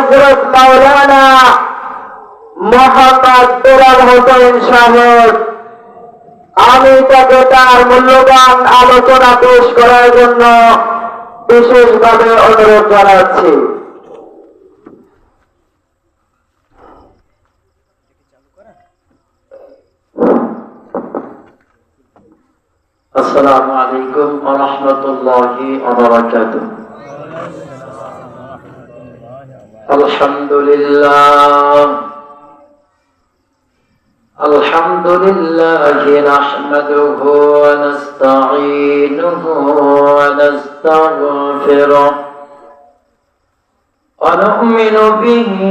হযরত মাওলানা মোহাম্মদ দুলাল হোসেন সাহেব, আমি তাকে তার মূল্যবান আলোচনা পেশ করার জন্য বিশেষভাবে অনুরোধ জানাচ্ছি। আসসালামু আলাইকুম ওয়া রাহমাতুল্লাহি ওয়া বারাকাতুহু। আলহামদুলিল্লাহি নাহমাদুহু ওয়া নাস্তাঈনুহু ওয়া নাস্তাগফিরুহ ওয়া নু'মিনু বিহি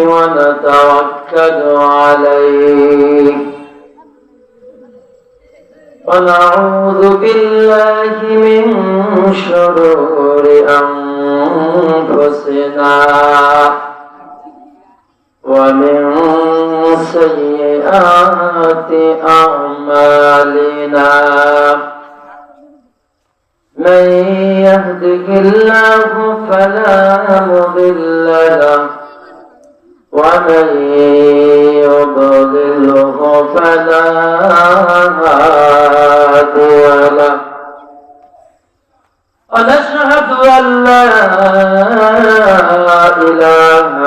ওয়া নাতাওয়াক্কালু আলাইহি ونعوذ بالله من شرور أنفسنا ومن سيئات أعمالنا من يهده الله فلا مضل له ومن يضلله فلا هادي له ونشهد أن لا إله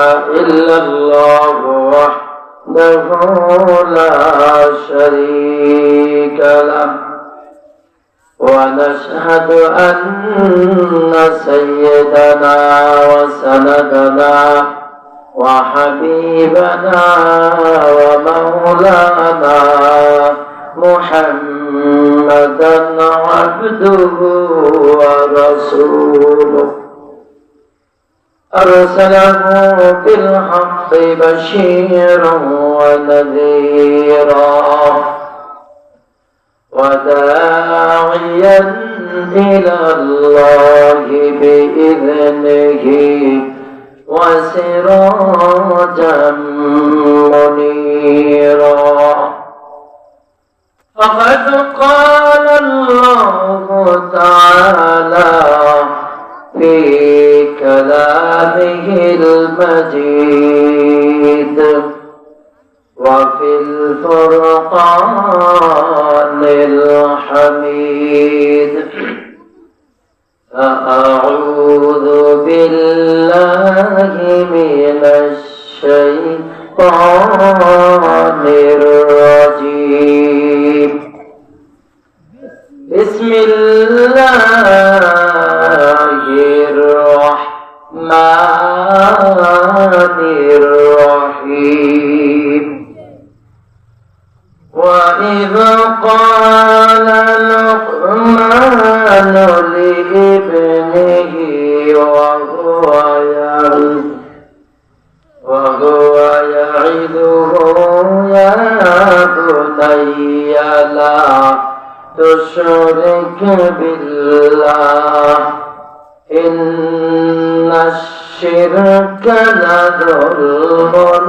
إلا الله وحده لا شريك له ونشهد أن سيدنا وسندنا وحبيبنا ومولانا محمدا عبده ورسوله أرسله بالحق بشيرا ونذيرا وداعيا إلى الله بإذنه وسراجا منيرا فقد قال الله تعالى في كلامه المجيد وفي الفرقان الحميد فأعوذ بالله من الشيطان الرجيم بسم الله الرحمن الرحيم وإذ قال لقمان لابنه وهو يعظه يا بني لا تشرك بالله إن الشرك لظلم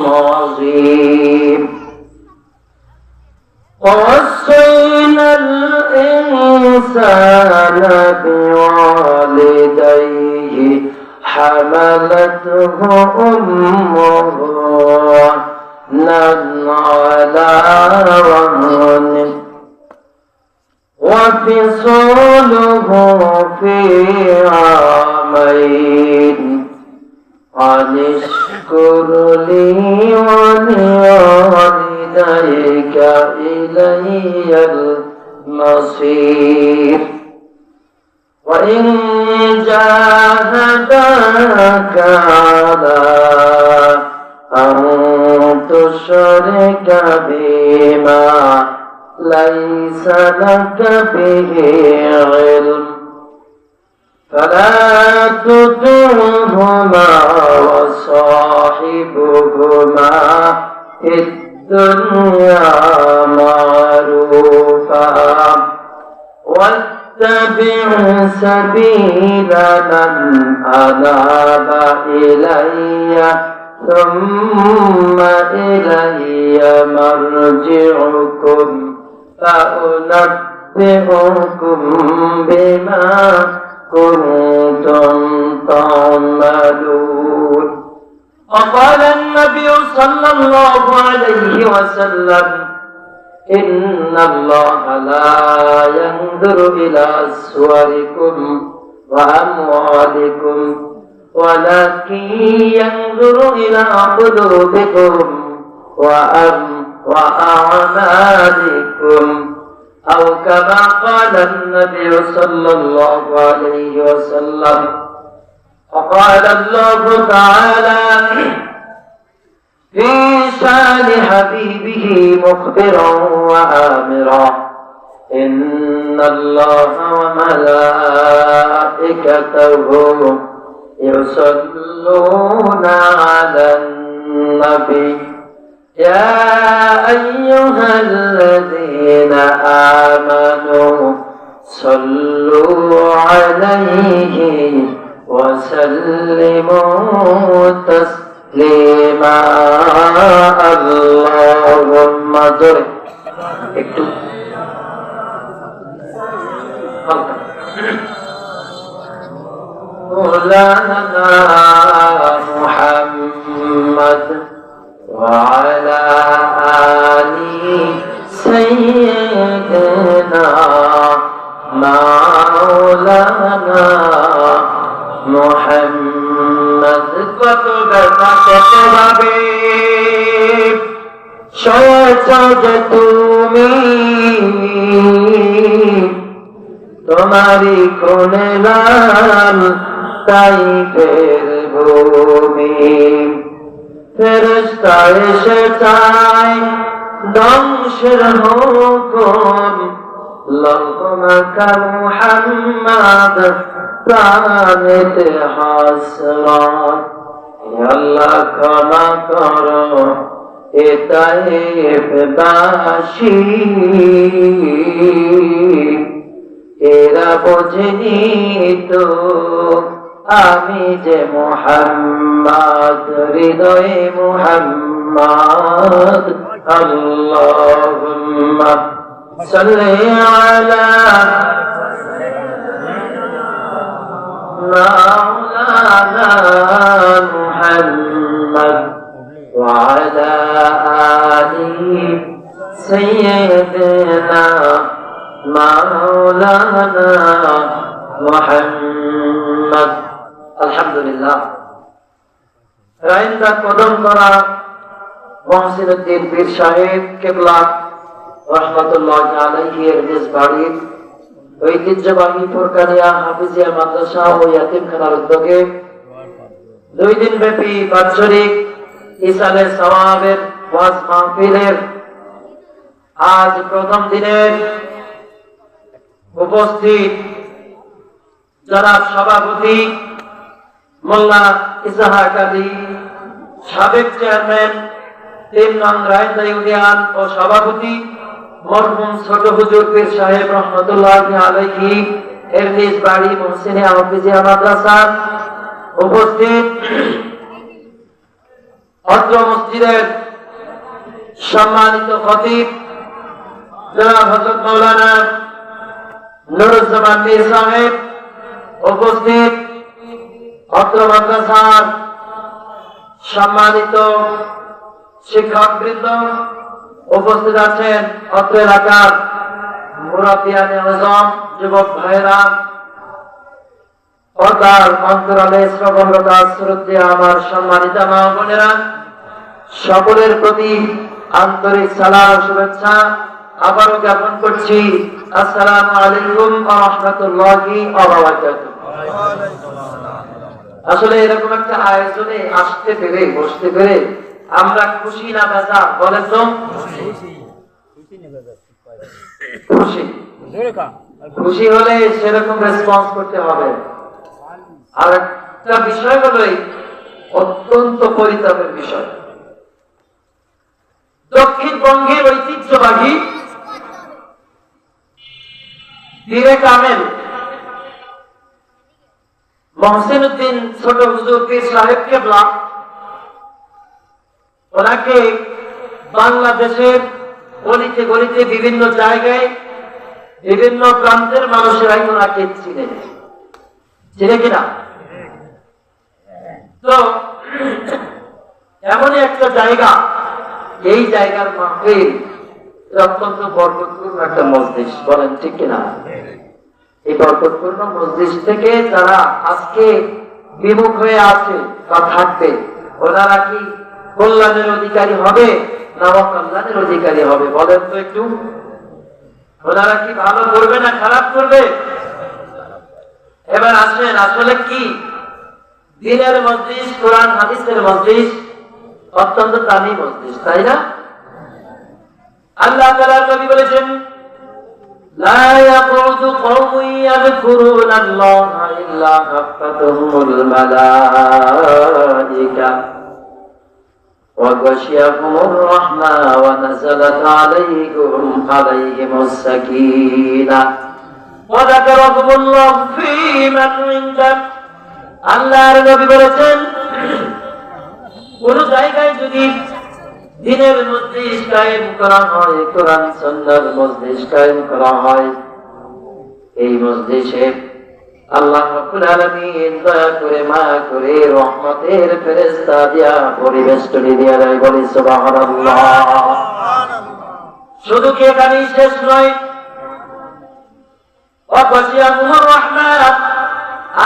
عظيم ووصينا الإنسان بوالديه حملته أمه وهنا على وهن وفصاله في عامين أن اشكر لي ولوالديك إلي المصير وإن جاهداك على أن تشرك بما ليس لك به علم فلا تطعهما وصاحبهما في الدنيا معروفا واتبع سبيل من أناب إلي ثم إلي مرجعكم فأنبئكم بما كنتم تعملون وقال النبي صلى الله عليه وسلم إن الله لا ينظر إلى صوركم وأموالكم ولكن ينظر إلى قلوبكم وأعمالكم أو كما قال النبي صلى الله عليه وسلم. وقال الله تعالى في شان حبيبه مخبرا وآمرا إن الله وملائكته يصلون على النبي يا أيها الذين آمنوا صلوا عليه وسلموا تسليما. اللهم جل একটু مولانا محمد وعلى آل سيدنا مولانا محمد. কত ব্যথা কত ভাবে সয়েছ যে তুমি তোমারি কোনে লাল তাইফের ভূমি ফেরেশতা এসে চায় ধ্বংসের হুকুম লৌহমাকা মুহাম্মদ প্রাণেতে হাসরাত। আল্লাহ ক্ষমা করো এ তাইফবাসী এরা বোঝেনি তো আমি যে মুহাম্মদ হৃদয়ে মুহাম্মদ। আল্লাহুম্মা সাল্লি আলা মাওলানা মুহাম্মদ ওয়া আলা আলি সাইয়্যিদিনা মাওলানা মুহাম্মদ। আলহামদুলিল্লাহ। রাইন্দা কদম করা মহসিনুদ্দিন পীর সাহেব কেবলা রাহমাতুল্লাহি আলাইহি এর নিজ বাড়ির ঐতিহ্যবাহী ফুরকানিয়া হাফিজিয়া মাদ্রাসা ও ইয়াতিমখানার উদ্যোগে 2 দিন ব্যাপী বাৎসরিক ইসালে সওয়াবের ওয়াজ মাহফিলের আজ প্রথম দিনের উপস্থিত জনাব সভাপতি মোল্লা ইসহাক আলী, সাবেক চেয়ারম্যান 3 নং রায়ন্দা ইউনিয়ন ও সভাপতি মরহুম ছোট হুজুর পীর সাহেব রহমতুল্লাহি আলাইহি এর নিজ বাড়ি মুহসিনিয়া হাফিজিয়া মাদ্রাসা, উপস্থিত অত্র মসজিদের সম্মানিত খতিব জনাব হযরত মাওলানা নুরুজ্জামান পীর সাহেব, উপস্থিত অত্র মাদ্রাসার সম্মানিত শিক্ষকবৃন্দ, উপস্থিত আছেন অত্র এলাকার মুরাব্বিয়ানে আযম, যুবক ভাইরা, পর্দার অন্তরালে শ্রবণরত শ্রদ্ধেয় আমার সম্মানিত মা বোনেরা, সকলের প্রতি আন্তরিক সালাম শুভেচ্ছা আবারও জ্ঞাপন করছি। আসসালামু আলাইকুম ওয়া রাহমাতুল্লাহি ওয়া বারাকাতুহু। আসলে এরকম একটা আয়োজনে আসতে পেরে বসতে পেরে আমরা খুশি না বেজা বলেন তো? খুশি। খুশি হলে সেরকম রেসপন্স করতে হবে। আর একটা বিষয় হলো অত্যন্ত পরিতাপের বিষয়, দক্ষিণবঙ্গের ঐতিহ্যবাহী পীরে কামেল মহসিনুদ্দিন ছোট হুজুর পীর সাহেব কেবলা, ওনাকে বাংলাদেশের গলিতে গলিতে বিভিন্ন জায়গায় বিভিন্ন প্রান্তের মানুষেরাই ওনাকে চিনে কিনা। তো জায়গা, এই জায়গার মাহফিল অত্যন্ত বরকতপূর্ণ একটা মজলিস, বলেন ঠিক কিনা? এই বরকতপূর্ণ মজলিস থেকে যারা আজকে বিমুখ হয়ে আছে বা থাকবে, ওনারা কি কল্যাণের অধিকারী হবে না অকল্যাণের অধিকারী হবে? বলেন তো একটু। ওনারা কি ভালো করবে না খারাপ করবে? এবার আসেন, আসলে কি দিনের মজলিস, কোরআন হাদিসের মজলিস, অত্যন্ত দামি মজলিস, তাই না? আল্লাহ তাআলা নবী বলেছেন, লা ইয়াকুদু কওমুন ইয়াযকুরুনা আল্লাহা ইল্লা হাফাতুহুমুল মালায়েকা ওয়া গাশিয়াহুমুর রাহমা ওয়া নাযালাত আলাইহিমুস সাকিনাহ ওয়া যাকারাহুমুল্লাহু ফী মান ইনদাহ। আল্লাহর নবী বলেছেন, কোন জায়গায় যদি দিনের মজলিস কায়েম করা হয়, কোরআন সুন্নাহর মজলিস কায়েম করা হয়, এই মজলিসে আল্লাহ রাব্বুল আলামিন দয়া করে মায়া করে রহমতের ফেরেশতা দিয়া পরিবেষ্টনী দিয়া দেয়, বলি সুবহানাল্লাহ। শুধু কি এখানেই শেষ নয়, ওয়াসিয়াহুমুর রাহমাত,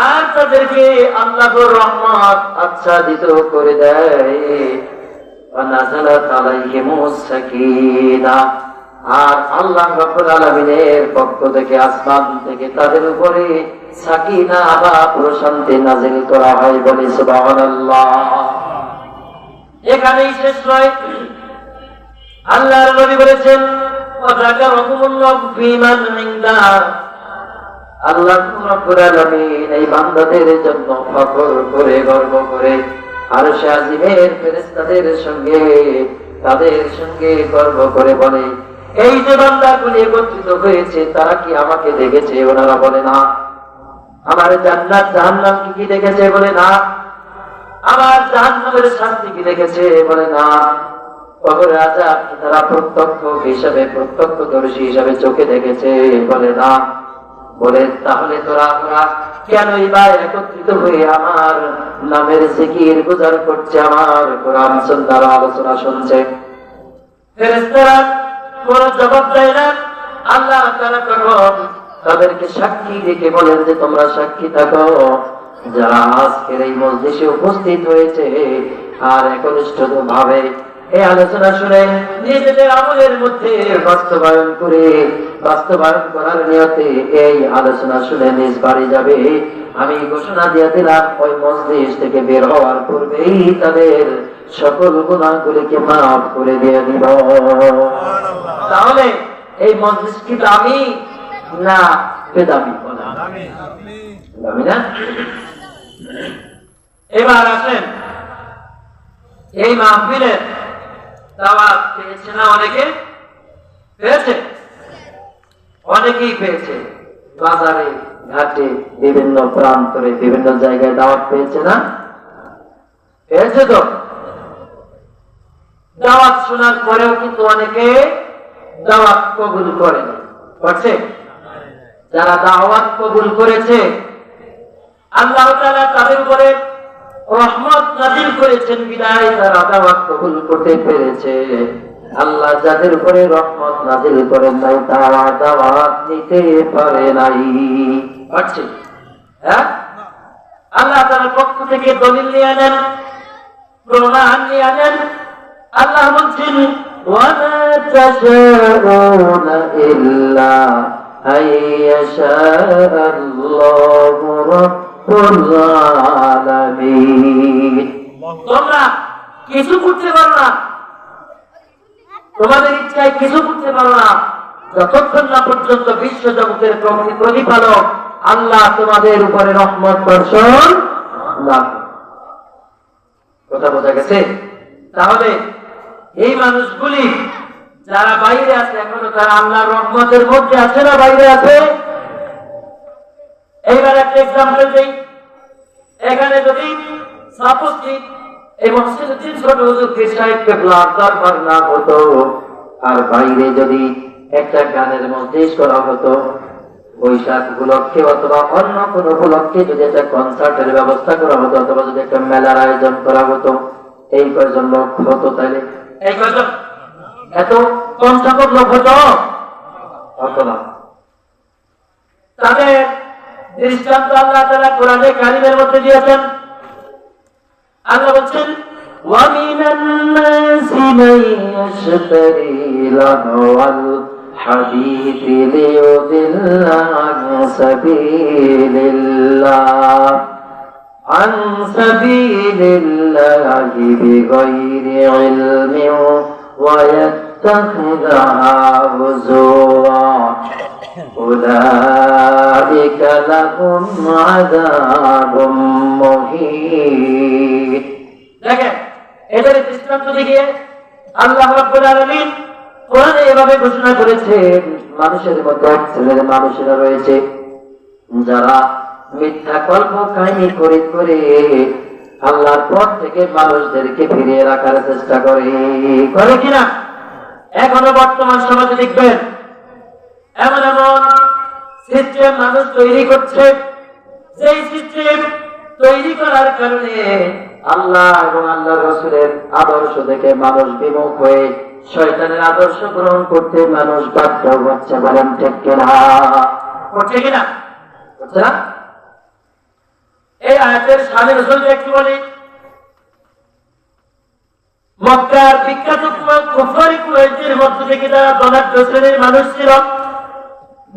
আর তাদেরকে আল্লাহর রহমত আচ্ছাদিত করে দেয়, ওয়ানাযালাত আলাইহিমুস সাকিনাহ, আর আল্লাহ রাব্বুল আলামিনের পক্ষ থেকে আসমান থেকে তাদের উপরে সাকিনা বা প্রশান্তি নাযিল করা হয়, বলি সুবহানাল্লাহ। এখানেই শেষ নয়, আল্লাহর নবী বলেছেন, ওয়া যাকারাহুমুল্লাহু ফী মান ইনদাহ, আল্লাহ রাব্বুল আলামিন এই বান্দাদের জন্য ফখর করে গর্ব করে আরশে আজিমের ফেরেশতাদের সঙ্গে তাদের সঙ্গে গর্ব করে বলে, এই যে বান্দাগুলি একত্রিত হয়েছে তারা কি আমাকে দেখেছে? ওনারা বলে না। আমার জান্নাত জাহান্নাম কি দেখেছে? বলে না। আমার জাহান্নামের শাস্তি কি দেখেছে? বলে না। কবরের আযাব কি তারা প্রত্যক্ষদর্শী হিসাবে চোখে দেখেছে? বলে না। বলে তাহলে তোরা কেনই বা একত্রিত হয়ে আমার নামের জিকির গুজার করছে, আমার কোরআন সুন্নাহর আলোচনা শুনছে? ফেরেশতারা কোন জবাব দেয় না। আল্লাহ তাআলা তখন তাদেরকে সাক্ষী রেখে বলেন যে তোমরা সাক্ষী থাকো, যারা আজকের এই মজলিসে উপস্থিত হয়েছে আর একনিষ্ঠ ভাবে এই আলোচনা শুনে নিজেদের আমলের মধ্যে বাস্তবায়ন করার নিয়তে এই আলোচনা শুনে নিজ বাড়ি যাবে, আমি ঘোষণা দিয়ে দিলাম ওই মজলিস থেকে বের হওয়ার পূর্বেই তাদের সকল গুনাহগুলিকে মাফ করে দিয়ে দিব। তাহলে এই মজলিস কি দামি না বেদামি? দামি না? এবার আসেন, এই মাহফিলের দাওয়াত পেয়েছে না? অনেকে পেয়েছে, অনেকেই পেয়েছে। বাজারে ঘাটে বিভিন্ন প্রান্তরে বিভিন্ন জায়গায় দাওয়াত পেয়েছে না? পেয়েছে তো। দাওয়াত শোনার পরেও কিন্তু অনেকে দাওয়াত কবুল করেনি, করছে। যারা দাওয়াত কবুল করেছে আল্লাহ তাআলা তাদের উপরে রহমত নাযিল করেছেন বিদায় তারা দাওয়াত কবুল করতে পেরেছে। আল্লাহ যাদের উপরে রহমত নাযিল করেন নাই তারা দাওয়াত নিতে পারে নাই। পারছে? হ্যাঁ, আল্লাহ তাআলার পক্ষ থেকে দলিল নিয়ে আনেন, প্রমাণ নিয়ে আনেন। আল্লাহ বলছেন, ওয়া মা তাশাউনা ইল্লা আইয়াশা আল্লাহু রাব্বুল আলামিন। তোমরা কিছু করতে পারো না, তোমাদের ইচ্ছায় কিছু করতে পারো না, যতক্ষণ না পর্যন্ত বিশ্ব জগতের প্রতিপালক আল্লাহ তোমাদের উপরে রহমত বর্ষণ না করে। কথা বোঝা গেছে? তাহলে এই মানুষগুলি যারা বাইরে আছে এখনো তারা আল্লাহর রহমতের মধ্যে আছে না বাইরে আছে? এইবার একটা এক্সাম্পল দেই। এখানে যদি সাপোজ এই মসজিদে 300 হুজুর পীর সাহেব কেবলার দরবার না হতো, আর বাইরে যদি একটা গানের মজলিস করা হতো, বৈশাখ উপলক্ষে অথবা অন্য কোন উপলক্ষে যদি একটা কনসার্টের ব্যবস্থা করা হতো, অথবা যদি একটা মেলার আয়োজন করা হতো, এই কয়জন লোক হতো তাইলে? এই কয়জন? এত কম সংখ্যক লোক হতো? হতো না। তাদের দৃষ্টান্ত আল্লাহ তাআলা কোরআনে কারীমের মধ্যে দিয়েছেন। আল্লাহ বলছেন, وَمِنَ النَّاسِ مَن يَشْتَرِي لَهْوَ الْحَدِيثِ لِيُضِلَّ عَن سَبِيلِ اللَّهِ بِغَيْرِ عِلْمٍ وَيَتَّخِذَهَا هُزُوًا أُولَئِكَ لَهُمْ عَذَابٌ مُهِينٌ। দেখেন, এদের দৃষ্টান্ত দিয়ে আল্লাহ রাব্বুল আলামিন কোরআনে এভাবে ঘোষণা করেছেন, মানুষের মধ্যে ছেলের মানুষেরা রয়েছে যারা মিথ্যা কল্প কাহিনী করে করে আল্লাহর পথ থেকে মানুষদেরকে ফিরিয়ে রাখার চেষ্টা করে কিনা? এখনো বর্তমান সমাজে দেখবেন এমন এমন সিস্টেম মানুষ তৈরি করছে, যেই সিস্টেম তৈরি করার কারণে আল্লাহ এবং আল্লাহর রাসূলের আদর্শ দেখে মানুষ বিমুখ হয়ে শয়তানের আদর্শ গ্রহণ করতে মানুষ বাধ্য হচ্ছে। বলেন ঠিক কিনা? করছে কিনা? করছে না? এই আয়াতের শানে রাসূলকে একটু বলি। মক্কার বিখ্যাত কুফারি কুরাইশের মধ্য থেকে যারা ধনাঢ্য শ্রেণীর মানুষ ছিল,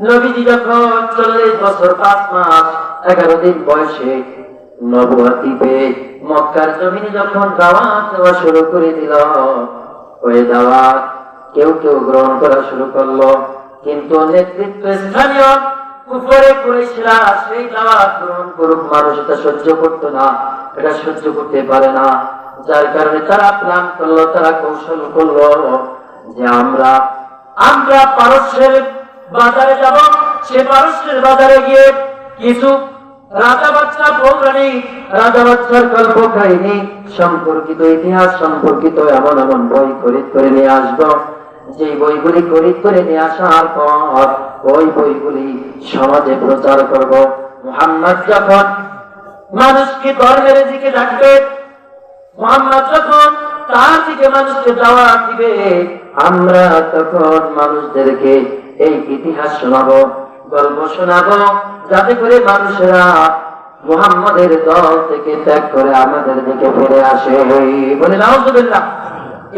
নবীজি যখন 40 বছর 5 মাস 11 দিন বয়সে নবুয়তি পেয়ে মক্কার জমিনে যখন দাওয়াত দেওয়া শুরু করে দিল, ওই দাওয়াত কেউ কেউ গ্রহণ করা শুরু করলো, কিন্তু নেতৃত্ব স্থানীয় কুফারে কুরাইশরা সেই দাওয়াত গ্রহণ করুক মানুষ এটা সহ্য করতো না, এটা সহ্য করতে পারে না। যার কারণে তারা প্ল্যান করলো, তারা কৌশল করলো যে আমরা পারস্যের বাজারে যাব, সে পারস্যের বাজারে গিয়ে কিছু রাজা বাচ্চা পৌরাণিক রাজা বাচ্চার গল্প কাহিনী সম্পর্কিত ইতিহাস সম্পর্কিত এমন এমন বই খরিদ করে নিয়ে আসবো, যে বইগুলি খরিদ করে নিয়ে আসার পর ওই বইগুলি সমাজে প্রচার করব। মুহাম্মদ যখন মানুষকে ধর্মের দিকে ডাকবে, মুহাম্মদ যখন তার দিকে মানুষকে দাওয়াত দিবে, আমরা তখন মানুষদেরকে এই ইতিহাস শোনাবো, গল্প শোনাবো, যাতে করে মানুষেরা মুহাম্মদের দল থেকে ত্যাগ করে আমাদের দিকে ফিরে আসে। বলে নাউযুবিল্লাহ।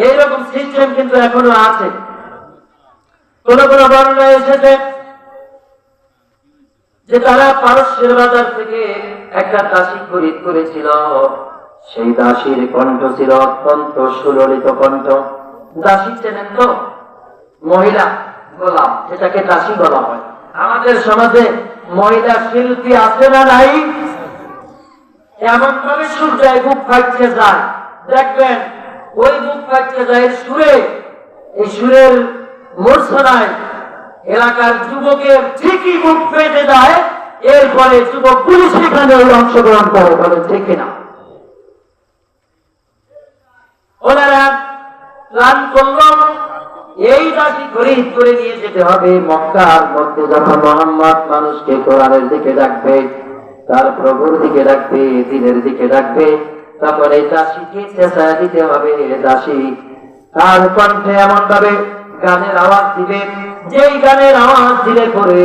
এইরকম সিস্টেম কিন্তু এখনো আছে। কোন কোন বর্ণনায় এসেছে যে তারা পারস্যের বাজার থেকে একটা দাসী খরিদ করেছিল, সেই দাসীর কণ্ঠ ছিল অত্যন্ত সুললিত কণ্ঠ। দাসী চেনেন তো? মহিলা গোলাম, এটাকে দাসী বলা হয়। আমাদের সমাজে মহিলা শিল্পী আছে না নাই? এমন ভাবে সুর যায়, বুক ফাটছে যায়, দেখবেন ওই বুক ফাটছে যায় সুরে, এই সুরের মূর্ছনায় এলাকার যুবকের ঠিকই বুক ফেটে যায়, এরপরে যুবক পুলিশ সেখানে অংশগ্রহণ করে। বলে ঠিক কিনা? ওনারা প্ল্যান করল এই দাসী খরিদ করে নিয়ে যেতে হবে মক্কার মধ্যে। যখন মুহাম্মদ মানুষকে কোরআনের দিকে ডাকবে, তার প্রভুর দিকে ডাকবে, দিনের দিকে ডাকবে, তখন এই দাসীকে চেঁচা দিতে হবে। দাসী তার কণ্ঠে এমন ভাবে গানের আওয়াজ দিবে, যেই গানের আওয়াজ দিলে পরে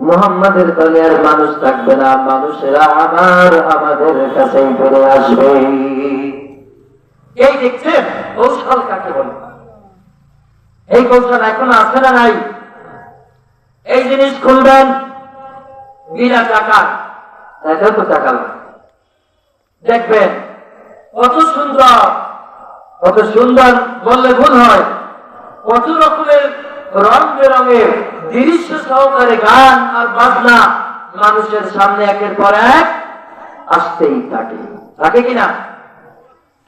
মুহাম্মাদের দলে আর মানুষ থাকবে না, মানুষেরা আমাদের কাছেই ফিরে আসবে। এই দেখছেন কৌশল কাকে বলে? এই কৌশল এখন আছে না নাই? এই জিনিস খুলবেন বিনা টাকা, এত টাকা দেখবেন কত সুন্দর, কত সুন্দর বললে ভুল হয়, কত রকমের রং বেরঙের দৃশ্য সহকারে গান আর বাজনা মানুষের সামনে একের পর এক আসতেই থাকে। থাকে কিনা?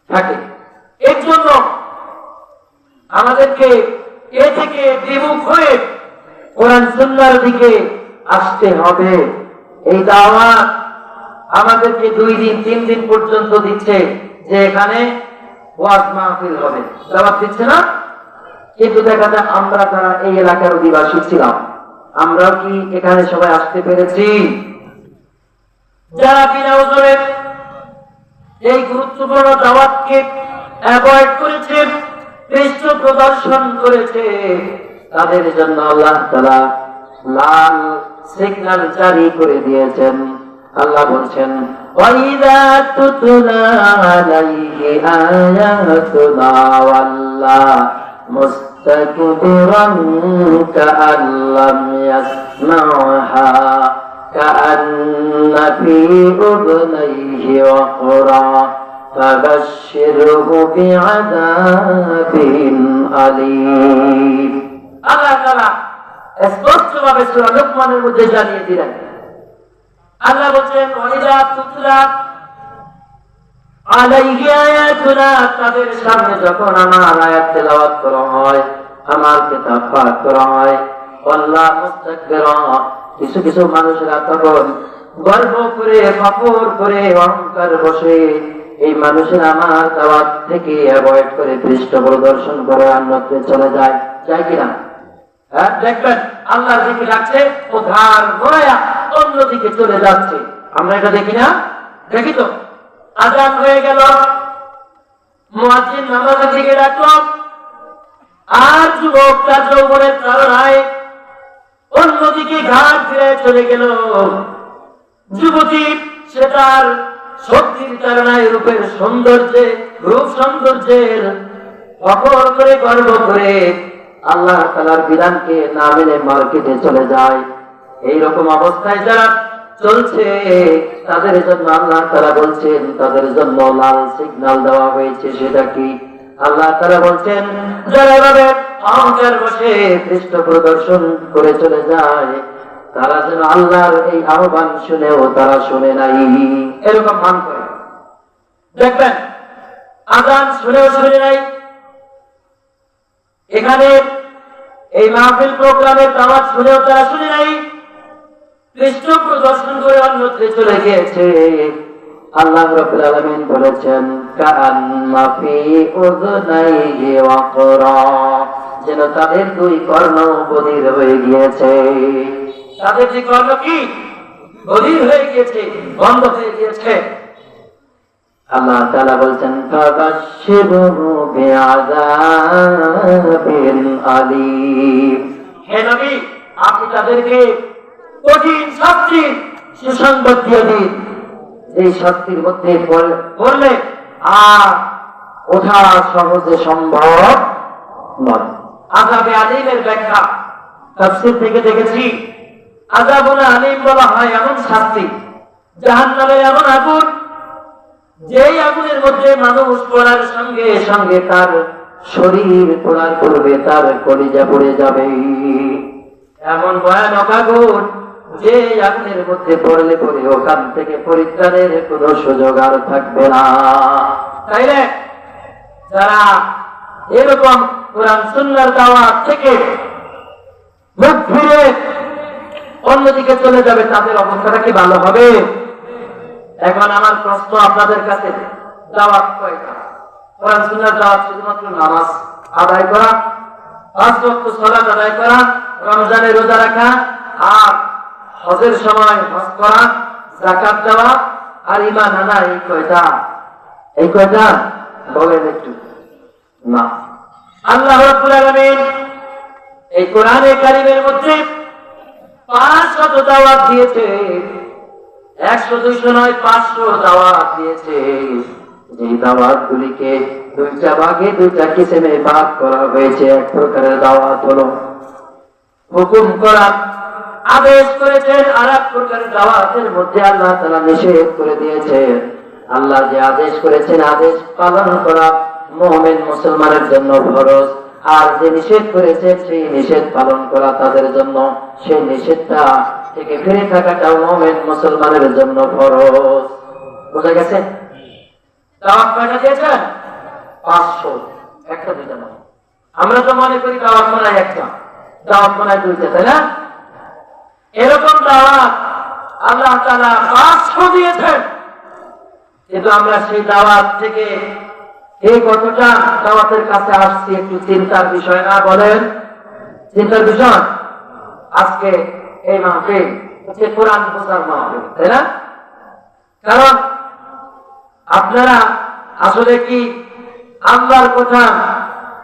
থাকে। এর জন্য আমাদেরকে এ থেকে বিমুখ হয়ে কোরআন সুন্নাহর দিকে আসতে হবে। এই দাওয়াত আমাদেরকে 2 দিন 3 দিন পর্যন্ত দিচ্ছে যে এখানে ওয়াজ মাহফিল হবে, দাওয়াত দিচ্ছে না? কিন্তু দেখা যায় আমরা যারা এই এলাকার অধিবাসী ছিলাম, আমরা কি এখানে সবাই আসতে পেরেছি? যারা বিনা ওজরে এই গুরুত্বপূর্ণ দাওয়াতকে অ্যাভয়েড করেছে, পৃষ্ঠ প্রদর্শন করেছে, তাদের জন্য আল্লাহ তাআলা লাল সিগন্যাল জারি করে দিয়েছেন। আল্লাহ বলছেন, ওয়াইদা তুতলা আলাইহি আয়াতুনা ওয়াল্লা মুস্তাকবিরান কাআল্লাম ইয়াসমাউহা কাআন্না ফি উযুনাইহি ওয়াকরা ফাবাশশিরহু বিআযাবিন আলীম। আল্লাহ তাআলা স্পষ্টভাবে সূরা লুকমানের মধ্যে জানিয়ে দিলেন। আল্লাহ বলছেন, ওয়াইদা তুতলা আলাইহি আয়াতুনা, তাদের সামনে যখন আমার আয়াত তেলাওয়াত করা হয়, আমার কিতাব পাঠ করা হয়, আল্লাহ মুস্তাকবিরা, কিছু কিছু মানুষেরা তখন গর্ব করে, ফখর করে, অহংকার বসে এই মানুষের আমার দাওয়াত থেকে অ্যাভয়েড করে পৃষ্ঠ প্রদর্শন করে অন্যত্রে চলে যায়। যায় কিনা? হ্যাঁ, দেখবেন আল্লাহর জিকির রাখছে, ও ঘাড় ঘোরায়া অন্যদিকে চলে যাচ্ছে। আমরা এটা দেখি না? দেখি তো। আযান হয়ে গেল, মুয়াজ্জিন নামাজের দিকে ডাকলো, আর যুবকটা যৌবনের তাড়নায় অন্যদিকে ঘাড় ফিরে চলে গেল। যুবতী সে তার শক্তির তাড়নায়, রূপের সৌন্দর্যে, রূপ সৌন্দর্যের ফখর করে, গর্ব করে আল্লাহ তাআলার বিধানকে না মেনে মার্কেটে চলে যায়। এইরকম অবস্থায় যারা চলছে তাদের জন্য আল্লাহ তাআলা বলছেন, তাদের জন্য লাল সিগন্যাল দেওয়া হয়েছে। সেটা কি? আল্লাহ তাআলা বলছেন, যারা এভাবে অহংকার বসে পৃষ্ঠ প্রদর্শন করে চলে যায়, তারা যেন আল্লাহর এই আহ্বান শুনেও তারা শুনে নাই, এরকম ভান করে। দেখবেন আযান শুনেও শুনে নাই। এখানে এই মাহফিল প্রোগ্রামের দাওয়াত শুনেও তারা শুনে নাই, পৃষ্ঠ প্রদর্শন করে অন্যত্রে চলে গিয়েছে। আল্লাহ রাব্বুল আলামিন বলেছেন, কাআন্না ফি উযুনাইহি ওয়াকরা, যেন তাদের দুই কর্ণ বধির হয়ে গিয়েছে। তাদের যে কর্ণ কি বধির হয়ে গিয়েছে, বন্ধ হয়ে গিয়েছে। আল্লাহ তাআলা বলছেন, ফাবাশশিরহু বিআযাবিন আলীম। হে নবী, আপনি তাদেরকে কঠিন শাস্তির সুসংবাদ দিয়ে দিন। এই শাস্তির মধ্যে পড়লে আর ওঠা সহজে সম্ভব নয়। আযাবে আলীমের ব্যাখ্যা তাফসীর থেকে দেখেছি, আযাবুল আলীম বলা হয় এমন শাস্তি, জাহান্নামের এমন আগুন, যেই আগুনের মধ্যে মানুষ পড়ার সঙ্গে সঙ্গে তার শরীর পোড়ার পূর্বে তার কলিজা পড়ে যাবে। এমন ভয়ানক আগুন, যে আগুনের মধ্যে পড়লে পরে ওখান থেকে পরিত্রাণের কোন সুযোগ আর থাকবে না। তাইলে যারা এরকম কোরআন সুন্নাহর দাওয়াত থেকে মুখ ফিরে অন্যদিকে চলে যাবে, তাদের অবস্থাটা কি ভালো হবে? এখন আমার প্রশ্ন আপনাদের কাছে, দাওয়াত কয়টা? কোরআন সুন্নাহর দাওয়াত শুধুমাত্র নামাজ আদায় করা, 5 ওয়াক্ত সালাত আদায় করা, রমজানে রোজা রাখা, আর হজের সময় হজ করা, যাকাত দেওয়া, আর ঈমান আনা, এই কয়টা? এই কয়টা বলেন একটু। না, আল্লাহ রাব্বুল আলামিন এই কোরআনে কারীমের মধ্যে 500 দাওয়াত দিয়েছে, 100-200 নয়, 500 দাওয়াত দিয়েছে। এই দাওয়াত গুলিকে দুইটা ভাগে, দুইটা কিসিমে ভাগ করা হয়েছে। এক প্রকারের দাওয়াত হলো হুকুম করা, আদেশ করেছেন, আর এক প্রকারের দাওয়াতের মধ্যে আল্লাহ তাআলা নিষেধ করে দিয়েছেন। আল্লাহ যে আদেশ করেছেন, আদেশ পালন করা মুমিন মুসলমানের জন্য ফরজ, আর যে নিষেধ করেছে সেই নিষেধ পালন করা তাদের জন্য, সেই নিষেধটা থেকে ফিরে থাকাটাও মুমিন মুসলমানের জন্য ফরজ। বুঝা গেছে? দাওয়াত কয়টা দিয়েছেন? 500। একটা দুইটা নয়। আমরা তো মনে করি দাওয়াত মানে একটা, দাওয়াত মানে দুইটা, তাই না? এরকম দাওয়াত আল্লাহ তাআলা 500 দিয়েছেন, কিন্তু আমরা সেই দাওয়াত থেকে এই কতটা দাওয়াতের কাছে আসছি একটু চিন্তার বিষয় না? বলেন, চিন্তার বিষয়। আজকে এই মাহফিল হচ্ছে কোরআন বোঝার মাহফিল, তাই না? কারণ আপনারা আসলে কি আল্লাহর কথা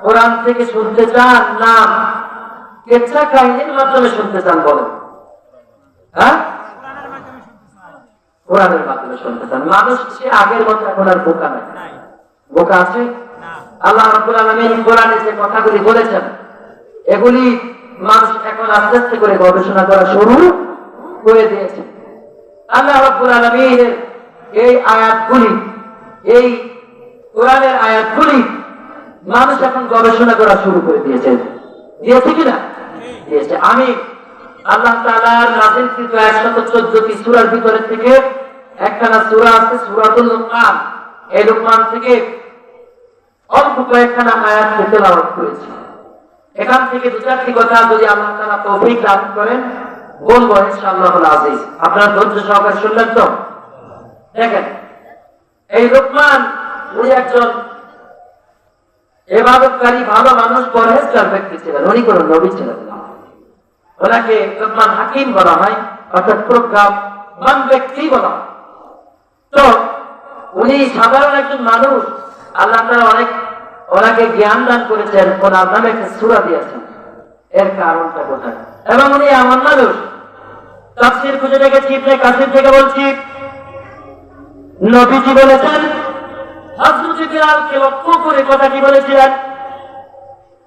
কোরআন থেকে শুনতে চান না কেচ্ছা কাহিনীর মাধ্যমে শুনতে চান বলেন? হ্যাঁ, কোরআনের মাধ্যমে শুনতে চান। মানুষ সে আগের মতো এখন আর বোকা নাই। বোকা আছে? আল্লাহ রাব্বুল আলামিন কোরআনে যে কথাগুলি বলেছেন এগুলি মানুষ এখন আস্তে আস্তে করে গবেষণা করা শুরু করে দিয়েছে। আল্লাহ রাব্বুল আলামিনের এই আয়াতগুলি, এই কোরআনের আয়াতগুলি মানুষ এখন গবেষণা করা শুরু করে দিয়েছে। দিয়েছে কিনা? দিয়েছে। আমি আল্লাহ তাআলার নাযিলকৃত 114টি সূরার ভিতরে থেকে একখানা সূরা আছে সূরাতুল লুকমান। এই লুকমান থেকে অল্প কয়েকখানা আয়াত তেলাওয়াত করেছি। এখান থেকে দু চারটি কথা যদি আল্লাহ তাআলা তৌফিক দান করেন বলবো ইনশাআল্লাহুল আজিজ। আপনারা ধৈর্য সহকারে শুনলেন তো? দেখেন, এই লুকমান উনি একজন ইবাদতকারী ভালো মানুষ, পরহেজগার ব্যক্তি ছিলেন। উনি কোন নবী ছিলেন না। ওনাকে লুকমান হাকিম বলা হয়, অর্থাৎ প্রজ্ঞাবান ব্যক্তি বলা হয়। তো উনি সাধারণ একজন মানুষ, আল্লাহ তাআলা অনেক ওনাকে জ্ঞান দান করেছেন, ওনার নামে একটা সূরা দিয়েছেন। এর কারণটা কোথায়? এবং উনি এমন মানুষ, তাফসীর খুঁজে দেখেছি, ইবনে কাসির থেকে বলছি, নবীজি বলেছেন, হযরত বেলালকে লক্ষ্য করে কথাটি বলেছিলেন।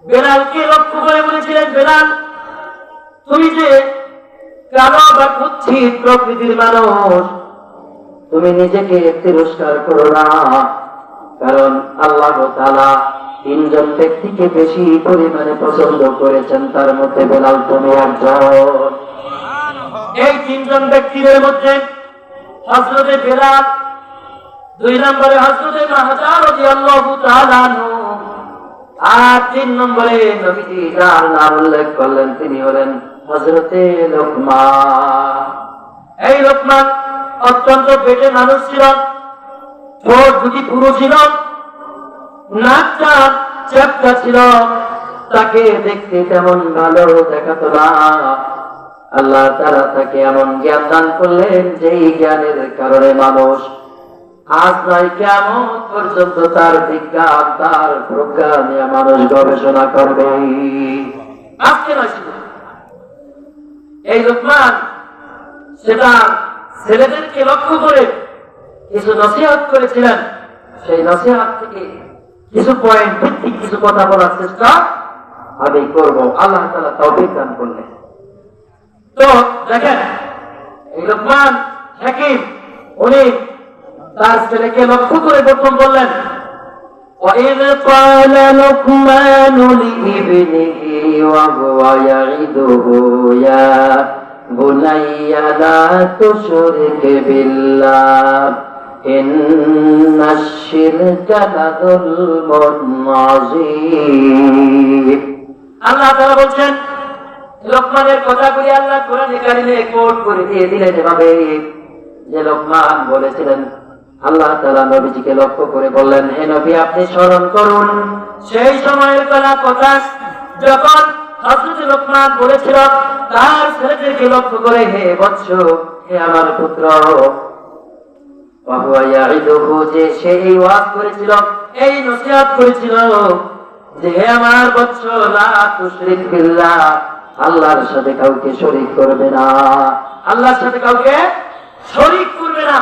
বেলালকে লক্ষ্য করে বলেছিলেন, বেলাল তুমি যে কালো বা কুৎসিত প্রকৃতির মানুষ, তুমি নিজেকে তিরস্কার করো না, কারণ আল্লাহ তাআলা তিনজন ব্যক্তিকে বেশি পরিমাণে পছন্দ করেছেন, তার মধ্যে বেলাল তুমি একজন। এই তিনজন ব্যক্তিদের মধ্যে হযরতে বেলাল, 2 নম্বরে হযরতে মাহজা রাদিয়াল্লাহু তাআলা আনহু, আর 3 নম্বরে নবীজি যার নাম উল্লেখ করলেন তিনি হলেন হযরতে লুকমান। এই লুকমান অত্যন্ত পেটে মানুষ ছিল, ঠোঁট দুটি পুরু ছিল, নাকটা চ্যাপ্টা ছিল, তাকে দেখতে তেমন ভালো দেখাতো না। আল্লাহ তাআলা তাকে এমন জ্ঞান দান করলেন যেই জ্ঞানের কারণে মানুষ আজ নয় কিয়ামত পর্যন্ত তার বিজ্ঞান, তার প্রজ্ঞা নিয়ে মানুষ গবেষণা করবে। আজকে নয়, এই লুকমান সেটা ছেলেদেরকে লক্ষ্য করে কিছু নসিহত করেছিলেন। সেই নসিহত থেকে কিছু পয়েন্ট ভিত্তিক কিছু কথা বলার চেষ্টা আমি করব, আল্লাহ তাআলা তৌফিক দান করলেন। তো দেখেন, এই লুকমান হাকিম উনি তার ছেলেকে লক্ষ্য করে প্রথম বললেন, وَإِذْ قَالَ لُقْمَانُ لِابْنِهِ وَهُوَ يَعِظُهُ يَا بُنَيَّ لَا تُشْرِكْ بِاللَّهِ إِنَّ الشِّرْكَ لَظُلْمٌ عَظِيمٌ। আল্লাহ তাআলা বলছেন, লুকমানের কথাগুলি আল্লাহ কোরআনে কারিমে কোট করে দিয়ে দিলেন এভাবে যে লুকমান বলেছিলেন, আল্লাহ তাআলা নবীজিকে লক্ষ্য করে বললেন, হে নবী আপনি স্মরণ করুন সেই সময়ের কথা যখন হযরত লুকমান বলেছিল তার ছেলেদেরকে লক্ষ্য করে, হে বৎস, হে আমার পুত্র, ওয়াহুয়া ইয়াইদুহু, যে সে এই ওয়াজ করেছিল, এই নসিহত করেছিল যে হে আমার বৎস, লা তুশরিক বিল্লাহ, আল্লাহর সাথে কাউকে শরীক করবে না, আল্লাহর সাথে কাউকে শরীক করবে না।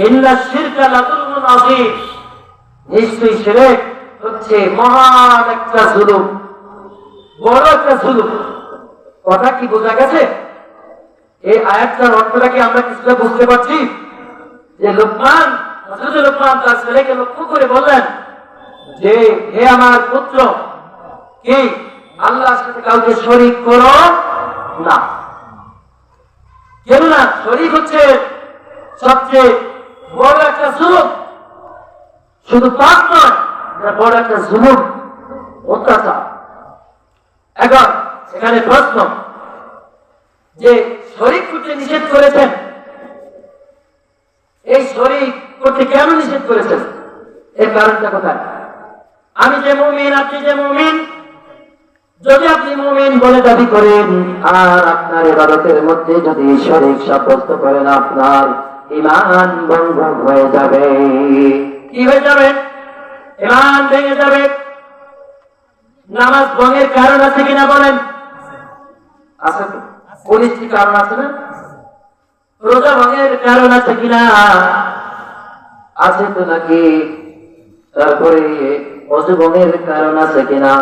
ইন্না শিরকা লাযুলমুন আযীম, নিশ্চয়ই শিরক হচ্ছে মহান একটা জুলুম, বড় একটা জুলুম। কথা কি বোঝা গেছে? এই আয়াতটার অর্থটা কি আমরা কিছুটা বুঝতে পারছি? যে লুকমান, হযরত লুকমান তার ছেলেকে লক্ষ্য করে বললেন যে হে আমার পুত্র, কি আল্লাহর সাথে কাউকে শরীক করো না। কেননা শরীক হচ্ছে সবচেয়ে বড় একটা জুলুম, শুধু পাপ নয়, বড় একটা জুলুম, অত্যাচার। এখন এখানে প্রশ্ন যে শরীক করতে নিষেধ করেছেন, এই শরীক করতে কেন নিষেধ করেছেন? এর কারণটা কোথায়? আমি যে মুমিন, আপনি যে মুমিন, যদি আপনি মুমিন বলে দাবি করেন আর আপনার ইবাদতের মধ্যে যদি শরীক সাব্যস্ত করেন, আপনার ঈমান ভঙ্গ হয়ে যাবে। কি হয়ে যাবে? ঈমান ভেঙে যাবে। নামাজ ভঙ্গের কারণ আছে কিনা বলেন? আছে তো, 19টি কারণ আছে না? রোজা ভঙ্গের কারণ আছে কিনা? আছে তো নাকি? তারপরে ওযু ভঙ্গের কারণ আছে কিনা?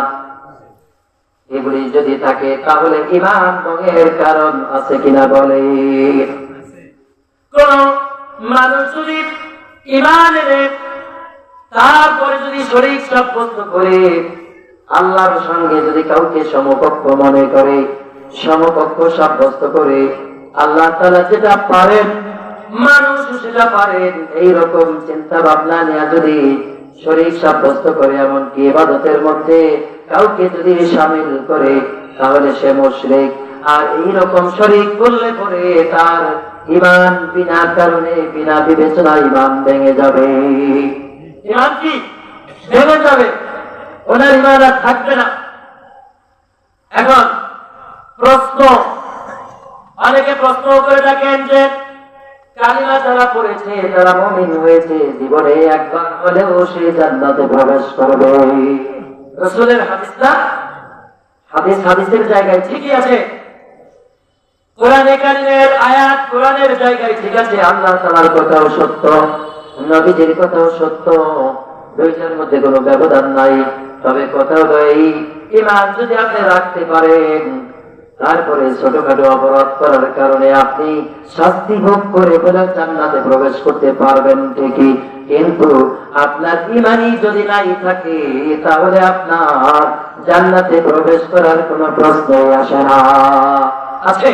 এগুলি যদি থাকে তাহলে ঈমান ভঙ্গের কারণ আছে কিনা বলে? কোন মানুষ যদি ঈমান এনে তারপরে যদি শরীক সাব্যস্ত করে আল্লাহর সঙ্গে যদি কাউকে সমকক্ষ মনে করে, সমকক্ষ সাব্যস্ত করে, আল্লাহ তাআলা যেটা পারেন মানুষ সেটা পারেন, এইরকম চিন্তা ভাবনা নিয়ে যদি শরীক সাব্যস্ত করে, এমনকি ইবাদতের মধ্যে কাউকে যদি শামিল করে, তাহলে সে মুশরিক। আর এইরকম শরীক করলে পরে তার ঈমান বিনা কারণে, বিনা বিবেচনা ঈমান ভেঙে যাবে। ঈমান কি ভেঙে যাবে? ওনার ঈমান আর থাকবে না। এখন প্রশ্ন, অনেকে প্রশ্ন করে থাকেন যে কালিমা যারা পড়েছে তারা মুমিন হয়েছে, জীবনে একবার হলেও সে জান্নাতে প্রবেশ করবে। রাসূলের হাদিসটা হাদিসের জায়গায় ঠিকই আছে, কোরআনে কারীমের আয়াত কোরআনের জায়গায় ঠিক আছে, আল্লাহ তাআলার কথাও সত্য, নবীজির কথাও সত্য, দুইটার মধ্যে কোনো ব্যবধান নাই। তবে কথা হলো এই, ঈমান যদি আপনি রাখতে পারেন, তারপরে ছোটখাটো অপরাধ করার কারণে আপনি শাস্তি ভোগ করে বলে জান্নাতে প্রবেশ করতে পারবেন ঠিকই, কিন্তু আপনার ঈমানই যদি নাই থাকে তাহলে আপনার জান্নাতে প্রবেশ করার কোনো প্রশ্নই আসে না। আছে?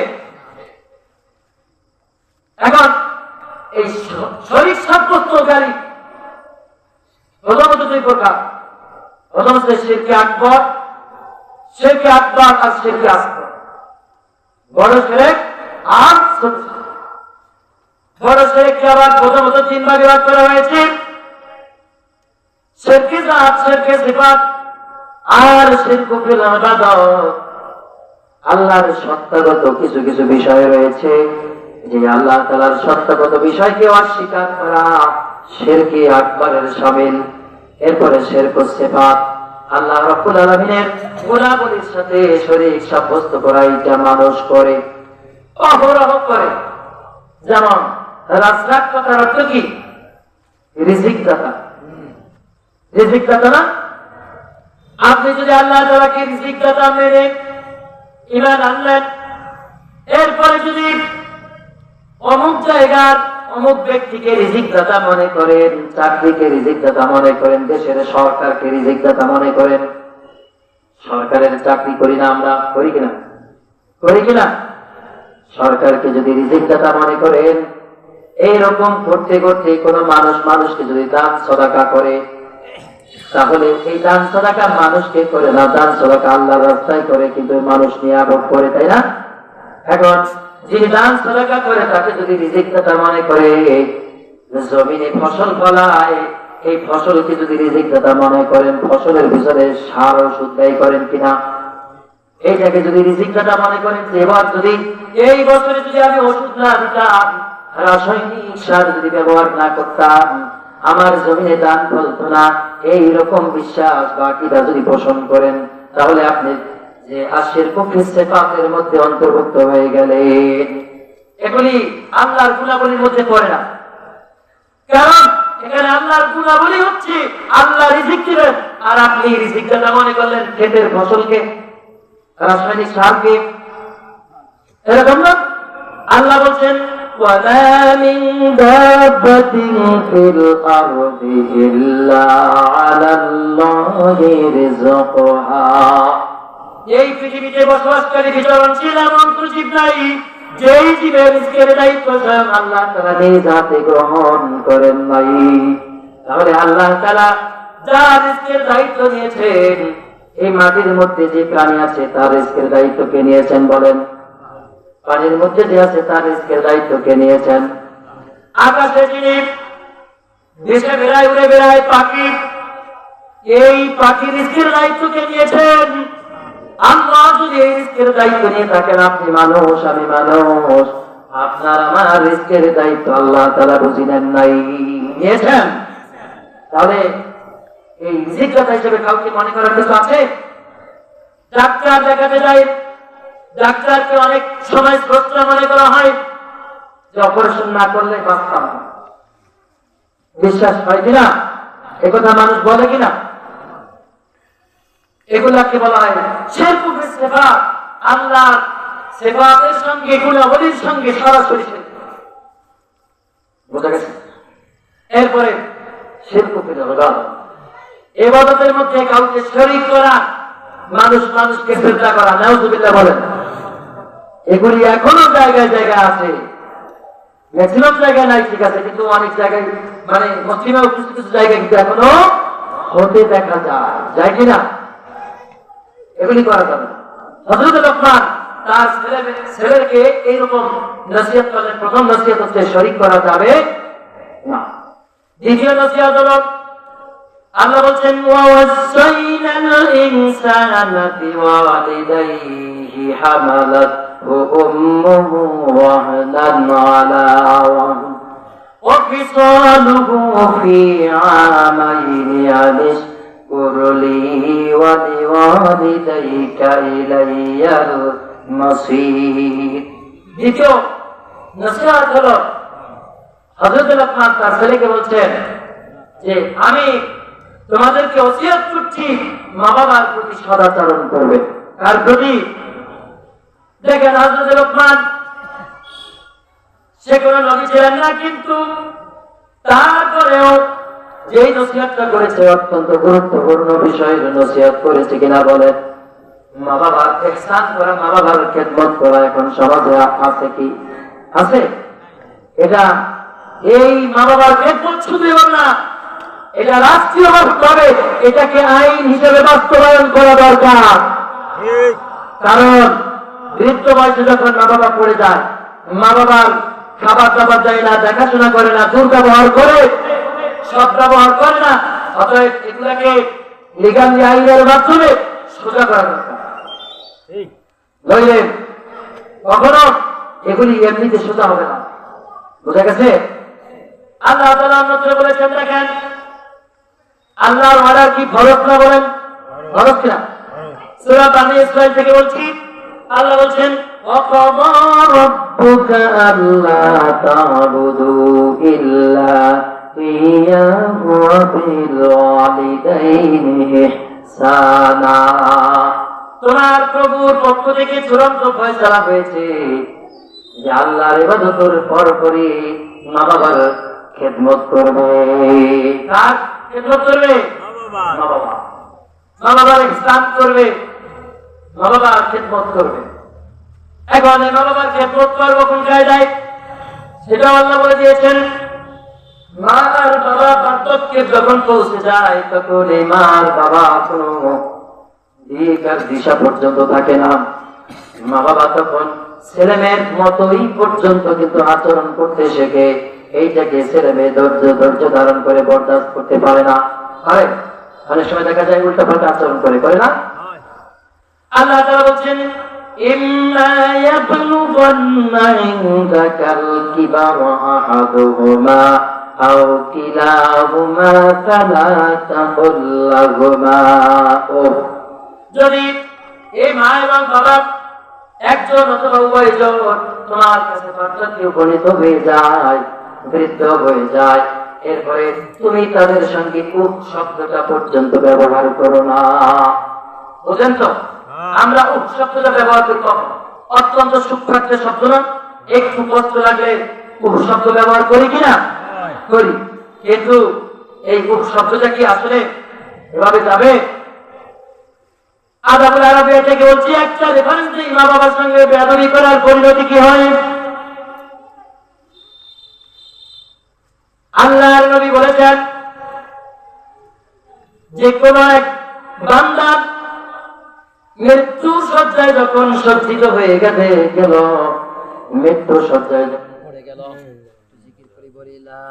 এখন এই শরীক সাব্যস্তকারী প্রথমত দুই প্রকার। প্রথম হচ্ছে শিরকে আকবর, শিরকে আকবর আর শিরকে আসগর। বড় শিরক আর ছোট শিরক। বড় শিরককে আবার প্রথমত 3 ভাগে ভাগ করা হয়েছে, শিরকে জাত, শিরকে সিফাত আর শিরকে ফিল ইবাদত। আল্লাহর সত্তাগত কিছু কিছু বিষয় রয়েছে, যে আল্লাহ তাআলার সত্তাগত বিষয়কে অস্বীকার করা শিরকে আকবরের শামিল। এরপরে শিরক সিফাত, আল্লাহ রাব্বুল আলামিনের গুণাবলীর সাথে শরীক সাব্যস্ত করা, এটা মানুষ করে, অহরহ করে। যেমন রাজ্জাক কথার অর্থ কি? রিজিক দাতা। রিজিক দাতা না? আপনি যদি আল্লাহ তাআলাকে রিজিক দাতা মেনে ঈমান আনলেন, এরপরে যদি অমুক জায়গার অমুক ব্যক্তিকে রিজিক দাতা মনে করেন, চাকরিকে রিজিক দাতা মনে করেন, দেশের সরকারকে রিজিক দাতা মনে করেন, সরকারের চাকরি করি না আমরা, করি কিনা? করি কিনা? সরকারকে যদি রিজিক দাতা মনে করেন, এইরকম করতে করতে কোনো মানুষ মানুষকে যদি দান সদাকা করে, তাহলে এই দান সদাকা মানুষকে করে না, দান সদাকা আল্লাহর রাস্তায় করে, কিন্তু মানুষ নিয়ে আরোপ করে, তাই না? এখন যিনি দান সদাকা করে তাকে যদি রিজিক দাতা মনে করে, জমিনে ফসল ফলায়, এই ফসলকে যদি রিজিক দাতা মনে করেন, ফসলের ভিতরে সার ওষুধ ব্যয় করেন কিনা, এইটাকে যদি রিজিক দাতা মনে করেন, এবার যদি এই বছরে যদি আমি ওষুধ না দিতাম, রাসায়নিক সার যদি ব্যবহার না করতাম, আমার জমিনে ধান ফলতো না, এইরকম বিশ্বাস বা আকীদা যদি পোষণ করেন, তাহলে আপনি যে শিরক সিফাতের মধ্যে অন্তর্ভুক্ত হয়ে গেলেন। এগুলি আল্লাহর গুণাবলীর মধ্যে পড়ে না, কারণ এখানে আল্লাহর গুণাবলী হচ্ছে আল্লাহ রিজিক দিবেন, আর আপনি রিজিক দাতা মনে করলেন ক্ষেতের ফসলকে, রাসায়নিক সারকে। এরকম না? আল্লাহ বলছেন وَمَا مِن دَابَّةٍ فِي الْأَرْضِ إِلَّا عَلَى اللَّهِ رِزْقُهَا। এই পৃথিবীতে বসবাসকারী বিচরণশীল এমন কোন জীব নাই যেই জীবের রিজকের দায়িত্ব স্বয়ং আল্লাহ তাআলা নিজ হাতে গ্রহণ করেন নাই। তাহলে আল্লাহ তাআলা যার রিজকের দায়িত্ব নিয়েছেন, এই মাটির মধ্যে যে প্রাণী আছে তার রিজকের দায়িত্ব কে নিয়েছেন বলেন? পানির মধ্যে যে আছে তার রিজকের দায়িত্ব কে নিয়েছেন? আকাশে যিনি দেশে বেড়ায়, উড়ে বেড়ায় পাখি, এই পাখি রিজকের দায়িত্ব কে নিয়েছেন? আল্লাহ যদি এই রিজকের দায়িত্ব নিয়ে থাকেন, আপনি মানুষ, আমি মানুষ, আপনার আমার রিজকের দায়িত্ব আল্লাহ তাআলা বুঝি নেন নাই, নিয়েছেন। তাহলে এই জিজ্ঞাসা হিসেবে কাউকে মনে করার কিছু আছে? ডাক্তার দেখাতে যায়, ডাক্তারকে অনেক সময় শ্রদ্ধা মনে করা হয় যে অপারেশন না করলে বাঁচতাম না। বিশ্বাস হয় কিনা? একথা মানুষ বলে কিনা? এগুলাকে বলা হয় শিরকুফি সিফাত। আল্লাহর সিফাতের সঙ্গে গুণাবলীর সঙ্গে সরাসরি শিরক। বুঝা গেছে? এরপরে শিরকুফি ইবাদত, ইবাদতের মধ্যে কাউকে শরীক করা, মানুষকে শ্রদ্ধা করা, নাউযুবিল্লাহ বলেন। এগুলি এখনো জায়গায় জায়গায় আছে, ম্যাক্সিমাম জায়গায় নাই, ঠিক আছে, কিন্তু অনেক জায়গায় মানে মুসলিমের কিছু কিছু জায়গায় কিন্তু এখনো হতে দেখা যায় কিনা? এগুলি করা যাবে না। হযরত লোকমান তার ছেলেকে এইরকম নসিহত করলেন। প্রথম নসিহত হচ্ছে শরীক করা যাবে না। দ্বিতীয় নসিহত হলো আল্লাহ বলছেন ওয়াসাইনাল ইনসানা বিওয়ালিদাইহি হামালাতহু উম্মুহু ওয়াহনান আলা ওয়াহন ওয়া ফিসালুহু ফি আমাইনি আনিশকুর লি ওয়া লিওয়ালিদাইকা ইলাইয়াল মাসীর। দ্বিতীয় নসিহত হলো হযরত লোকমান তার ছেলেকে বলছেন যে আমি তোমাদেরকে ওসিয়ত করছি মা বাবার প্রতি সদাচরণ করবে। কার প্রতি? দেখেন হযরত লোকমান সে কোনো নবী ছিলেন না, কিন্তু তারপরেও যেই নসিহতটা করেছে অত্যন্ত গুরুত্বপূর্ণ বিষয়ের নসিহত করেছে কিনা বলেন? মা বাবার ইহসান করা, মা বাবার খেদমত করা এখন সমাজে আছে কি? আছে? এটা এই মা বাবার খেদমত শুধু না, এটা রাষ্ট্রীয়ভাবে এটাকে আইন হিসেবে বাস্তবায়ন করা দরকার। কারণ বৃদ্ধ বয়সে যখন মা বাবা পড়ে যায়, মা বাবার খাবার দাবার দেয় না, দেখাশোনা করে না, দুর্ব্যবহার করে, সৎ ব্যবহার করে না, অতএব এগুলাকে লিগালি আইনের মাধ্যমে সোজা করা দরকার। নইলে কখনো এগুলি এমনিতে সোজা হবে না। বুঝা গেছে? আল্লাহ তাআলা অন্যত্র বলেছেন, দেখেন আল্লাহর অর্ডার কি ফরজ না? বলেন ফরজ কিনা? সূরা বানী ইসরাঈল থেকে বলছি, আল্লাহ বলছেন ওয়াকাযা রাব্বুকা আল্লা তা'বুদু ইল্লা ইয়াহু ওয়া বিল ওয়ালিদাইনি ইহসানা। তোমার প্রভুর পক্ষ থেকে চূড়ান্ত ফয়সালা হয়েছে যে আল্লাহর ইবাদতের পরপরই মা বাবার খেদমত করবে। কার খেদমত করবে? মা বাবা। মা বাবার ইহসান করবে, মা বাবার খেদমত করবে। এখন মা বাবার খেদমত করবো কোন কায়দায়? সেটা আল্লাহ বলে দিয়েছেন। মা আর বাবা পার্থক্যে যখন পৌঁছে যায়, তখন এই মা আর বাবা কোনো দিক আর দিশা পর্যন্ত থাকে না। মা বাবা তখন ছেলে মেয়ের মতোই পর্যন্ত কিন্তু আচরণ করতে শেখে। এইটাকে ছেলে মেয়ে ধৈর্য ধারণ করে বরদাস্ত করতে পারে না। আরে অনেক সময় দেখা যায় উল্টা পাল্টা আচরণ করে না? আল্লাহ তাআলা বলছেন ইম্মা ইয়াবলুগান্না ইনদাকাল কিবারা আহাদুহুমা আও কিলাহুমা ফালা তাকুল লাহুমা। যদি এই মা এবং বাবা একজন অথবা উভয়জন তোমার কাছে পার্থক্যে উপনীত হয়ে যায়, বৃদ্ধ হয়ে যায়, এরপরে তুমি তাদের সঙ্গে উপ শব্দটা পর্যন্ত ব্যবহার করো না। বুঝেন তো? আমরা উপ শব্দটা ব্যবহার করি কখন? অত্যন্ত সূক্ষ্ম একটা শব্দ না, একটু কষ্ট লাগলে উপ শব্দ ব্যবহার করি কিনা? করি। কিন্তু এই উপ শব্দটা কি আসলে এভাবে যাবে? আদাবুল আরাবিয়া থেকে বলছি, একটা রেফারেন্স দিই মা বাবার সঙ্গে বেয়াদবি করার পরিণতি কি হয়। আল্লাহর নবী বলেছেন যে কোন এক বান্দা মৃত্যু শয্যায় যখন সজ্জিত হয়ে গেল, মৃত্যু শয্যায় পড়ে গেল, জিকির করে বলি লা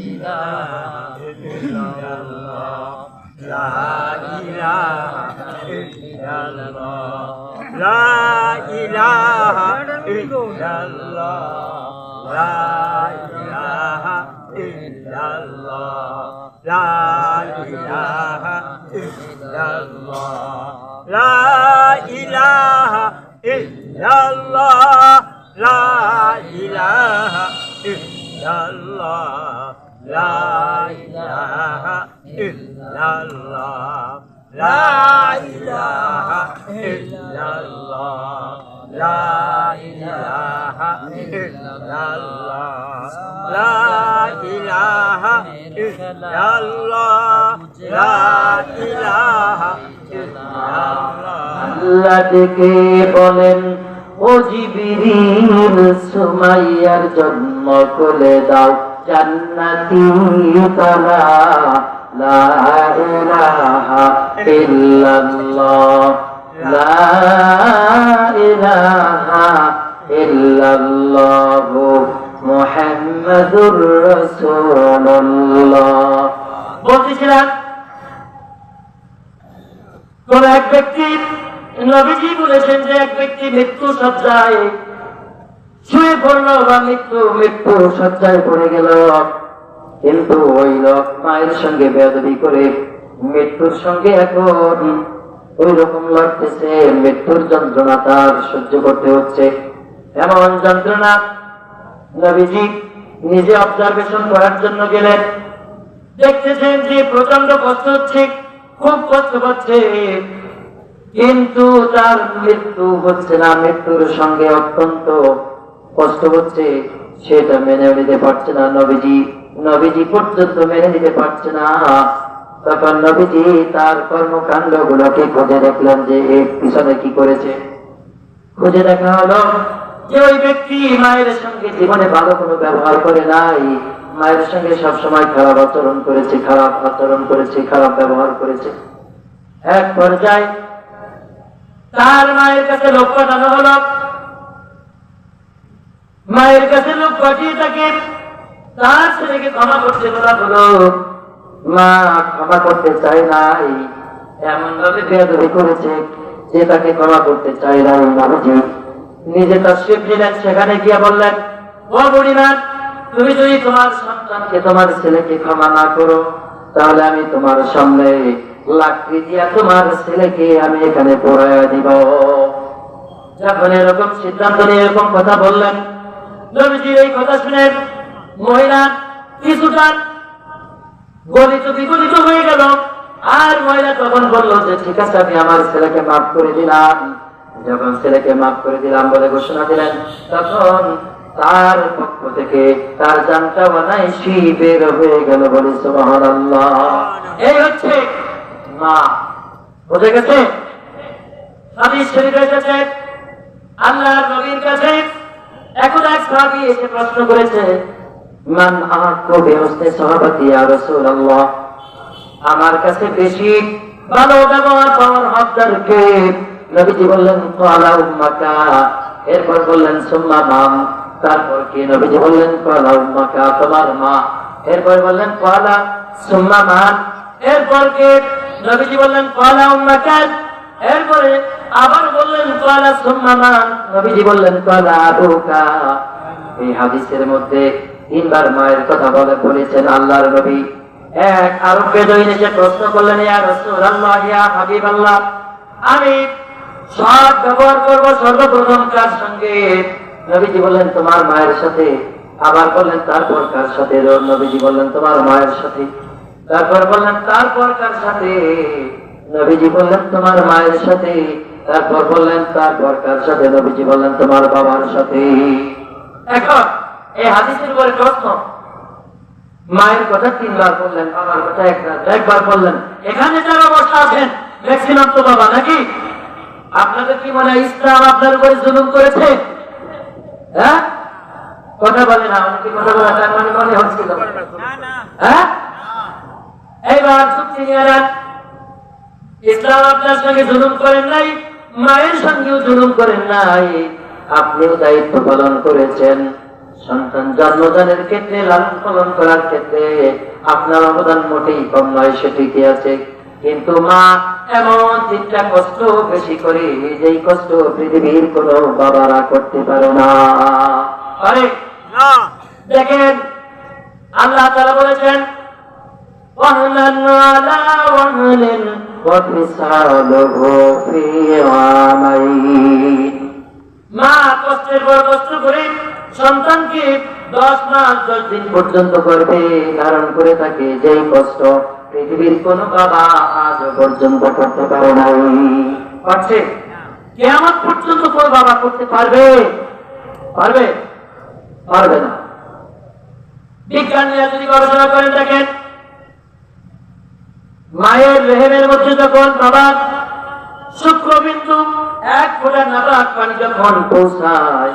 ইলাহা ইল্লাল্লাহ, লা ইলাহা ইল্লাল্লাহ, লা ইলাহা ইল্লাল্লাহ, লা ইলাহা illallah, la ilaha illallah, la ilaha illallah, la ilaha illallah, la ilaha illallah, la ilaha illallah, la ilaha illallah, la ilaha illallah, la ilaha illallah। আল্লাহ ডেকে বলেন, ও জিবরিল, সুমাইয়ার জন্ম করে দাও জান্নাতি তারা, লা ইলাহা ইল্লাল্লাহ, লা ইলাহা ইল্লাল্লাহ, মুহাম্মাদুর রাসূলুল্লাহ। বলছিলেন কোন এক ব্যক্তি, নবীজি বলেছেন যে এক ব্যক্তি মৃত্যু সজ্জায় শুয়ে পড়লো বা মৃত্যু সজ্জায় পড়ে গেল, কিন্তু ওই লোক মায়ের সঙ্গে বেয়াদবি করে মৃত্যুর সঙ্গে এখন ওই রকম লড়তেছে, মৃত্যুর যন্ত্রণা তার সহ্য করতে হচ্ছে। এমন যন্ত্রণা নবীজি নিজে অবজারভেশন করার জন্য গেলেন, দেখতেছেন যে প্রচন্ড কষ্ট হচ্ছে, খুব কষ্ট পাচ্ছে, কিন্তু তার মৃত্যু হচ্ছে না, মৃত্যুর সঙ্গে অত্যন্ত কষ্ট হচ্ছে, সেটা মেনে নিতে পারছে না। নবীজি পর্যন্ত মেনে নিতে পারছে না। তখন নবীজি তার কর্মকাণ্ড গুলোকে খুঁজে দেখলেন যে এর পিছনে কি করেছে। খুঁজে দেখা হলো যে ওই ব্যক্তি মায়ের সঙ্গে জীবনে ভালো কোনো ব্যবহার করে নাই, মায়ের সঙ্গে সবসময় খারাপ আচরণ করেছে, খারাপ ব্যবহার করেছে। এক পর্যায়ে তার মায়ের কাছে লোক পাঠানো হলো, মায়ের কাছে লোক পাঠিয়ে তাকে তার ছেলেকে ক্ষমা করতে বলা হলো। মা ক্ষমা করতে চায় নাই, এমন ভাবে বেয়াদবি করেছে যে তাকে ক্ষমা করতে চায় নাই। নবীজি নিজে তাশরীফ নিলেন, সেখানে গিয়ে বললেন, ও বুড়িমা, তুমি যদি তোমার সন্তানকে, তোমার ছেলেকে ক্ষমা না করো, তাহলে আমি তোমার সামনে লাকড়ি দিয়া তোমার ছেলেকে আমি এখানে পড়াইয়া দিব। যখন এরকম সিদ্ধান্ত নিয়ে এরকম কথা বললেন, নবীজির এই কথা শুনে মহিলা কিছুটা গলিত বিগলিত হয়ে গেল। আর মহিলা তখন বলল যে ঠিক আছে, আমি আমার ছেলেকে মাফ করে দিলাম। যখন ছেলেকে মাফ করে দিলাম বলে ঘোষণা দিলেন, তখন তার পক্ষ থেকে তার জানটা অনায়াসি বের হয়ে গেল। বলি সুবহানাল্লাহ। এই হচ্ছে মা। বুঝে গেছে? হাদিস শরীফে এসেছে, আল্লাহর নবীর কাছে এখন এক সাহাবী এসে প্রশ্ন করেছে, মান আহাক্কু বিহুসনি সাহাবাতি ইয়া রাসূলুল্লাহ, আমার কাছে বেশি ভালো ব্যবহার পাওয়ার হকদার কে? নবীজি বললেন, ক্বালা উম্মাকা। এরপর বললেন, সুম্মা মান। তারপর কি? নবীজি বললেন, ক্বালা উম্মাকা, তোমার মা। এরপর বললেন, ক্বালা সুম্মা মান। এরপর কি? নবীজি বললেন, ক্বালা উম্মাকা। এরপরে আবার বললেন, ক্বালা সুম্মা মান। নবীজি বললেন, ক্বালা আবুকা। এই হাদিসের মধ্যে তিনবার মায়ের কথা বলেছেন আল্লাহর নবী। এক আরব বেদুইন এসে প্রশ্ন করলেন, ইয়া রাসূলুল্লাহ, ইয়া হাবিবাল্লাহ, আমি সব ব্যবহার করব সর্বপ্রথম কার সঙ্গে? নবীজি বললেন, তোমার মায়ের সাথে। আবার বললেন, তারপর কার সাথে? নবীজি বললেন, তোমার মায়ের সাথে। তারপর বললেন, তারপর কার সাথে? নবীজি বললেন, তোমার মায়ের সাথে। তারপর বললেন, তারপর কার সাথে? নবীজি বললেন, তোমার বাবার সাথে। এখন এই হাদিসের উপরে প্রশ্ন, মায়ের কথা তিনবার বললেন, বাবার কথা একবার বললেন। এখানে যারা বসা আছেন ম্যাক্সিমাম তো বাবা, নাকি? আপনাদের কি মনে হয় ইসলাম আপনার উপরে জুলুম করেছে? হ্যাঁ, কথা বলে না, অনেকে কথা বলে তার মানে মনে হচ্ছিল। হ্যাঁ, এইবার চুক্তি নিয়ে নেন, ইসলাম আপনার সঙ্গে জুলুম করেন নাই, মায়ের সঙ্গেও জুলুম করেন নাই। আপনিও দায়িত্ব পালন করেছেন। সন্তান জন্মদানের ক্ষেত্রে, লালন পালন করার ক্ষেত্রে আপনার অবদান মোটেই কম নয়, সেটি কি আছে। কিন্তু মা এমন তিনটা কষ্ট বেশি করে, যেই কষ্ট পৃথিবীর কোন বাবারা করতে পারে না। আরে দেখেন, আল্লাহ তাআলা বলেছেন ওয়াহনান আলা ওয়াহনিন ওয়া ফিসালুহু ফি আমাইন। মা কষ্টের পর কষ্ট করে সন্তানকে 10 মাস 10 দিন পর্যন্ত গর্ভে ধারণ করে থাকে, যেই কষ্ট পৃথিবীর কোন বাবা আজ পর্যন্ত করতে পারে নাই। পারছে? কিয়ামত পর্যন্ত কোন বাবা করতে পারবে? পারবে? পারবে না। বিজ্ঞানীরা যদি গবেষণা করেন, দেখেন মায়ের রেহেমের মধ্যে যখন বাবা শুক্রবিন্দু 1 ফোঁটা নাপাক পানি যখন পৌঁছায়,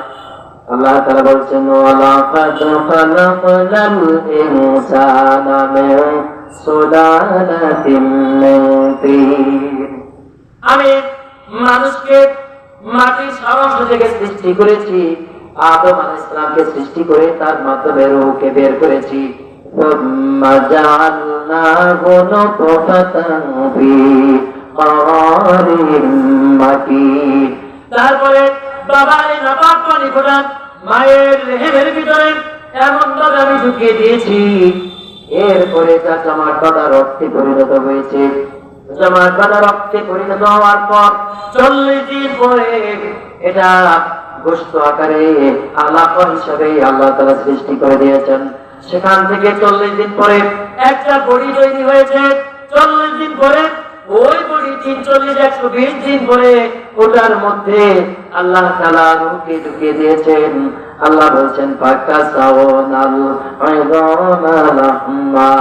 আল্লাহ তাআলা বলছেন ওয়ালাকাদ খালাকনাল ইনসানা মিন সুলালাতিন মিন তিন। আমি মানুষকে মাটির সারাংশ থেকে সৃষ্টি করেছি, আদম আলাইহিস সালামকে সৃষ্টি করে তার মাধ্যমে রূহকে বের করেছি। সুম্মা জাআলনাহু নুতফাতান ফি قرار مكين। তারপরে বাবার এই নাপাক পানি ফোঁটা মায়ের রেহেমের ভিতরে এমন ভাবে আমি ঢুকিয়ে দিয়েছি, এরপরে তা জামার কাদা রক্তে পরিণত হয়েছে। জামার কাদা রক্তে পরিণত হওয়ার পর 40 দিন পরে এটা গোশত আকারে আলাকা হিসাবে আল্লাহ তাআলা সৃষ্টি করে দিয়েছেন। সেখান থেকে 40 দিন পরে একটা বডি তৈরি হয়েছে। 40 দিন পরে ওই বডি 120 দিন পরে ওটার মধ্যে আল্লাহ তাআলা রূহকে ঢুকিয়ে দিয়েছেন। আল্লাহ বলছেন ফাকাসাওনাল ইযামা লাহমা,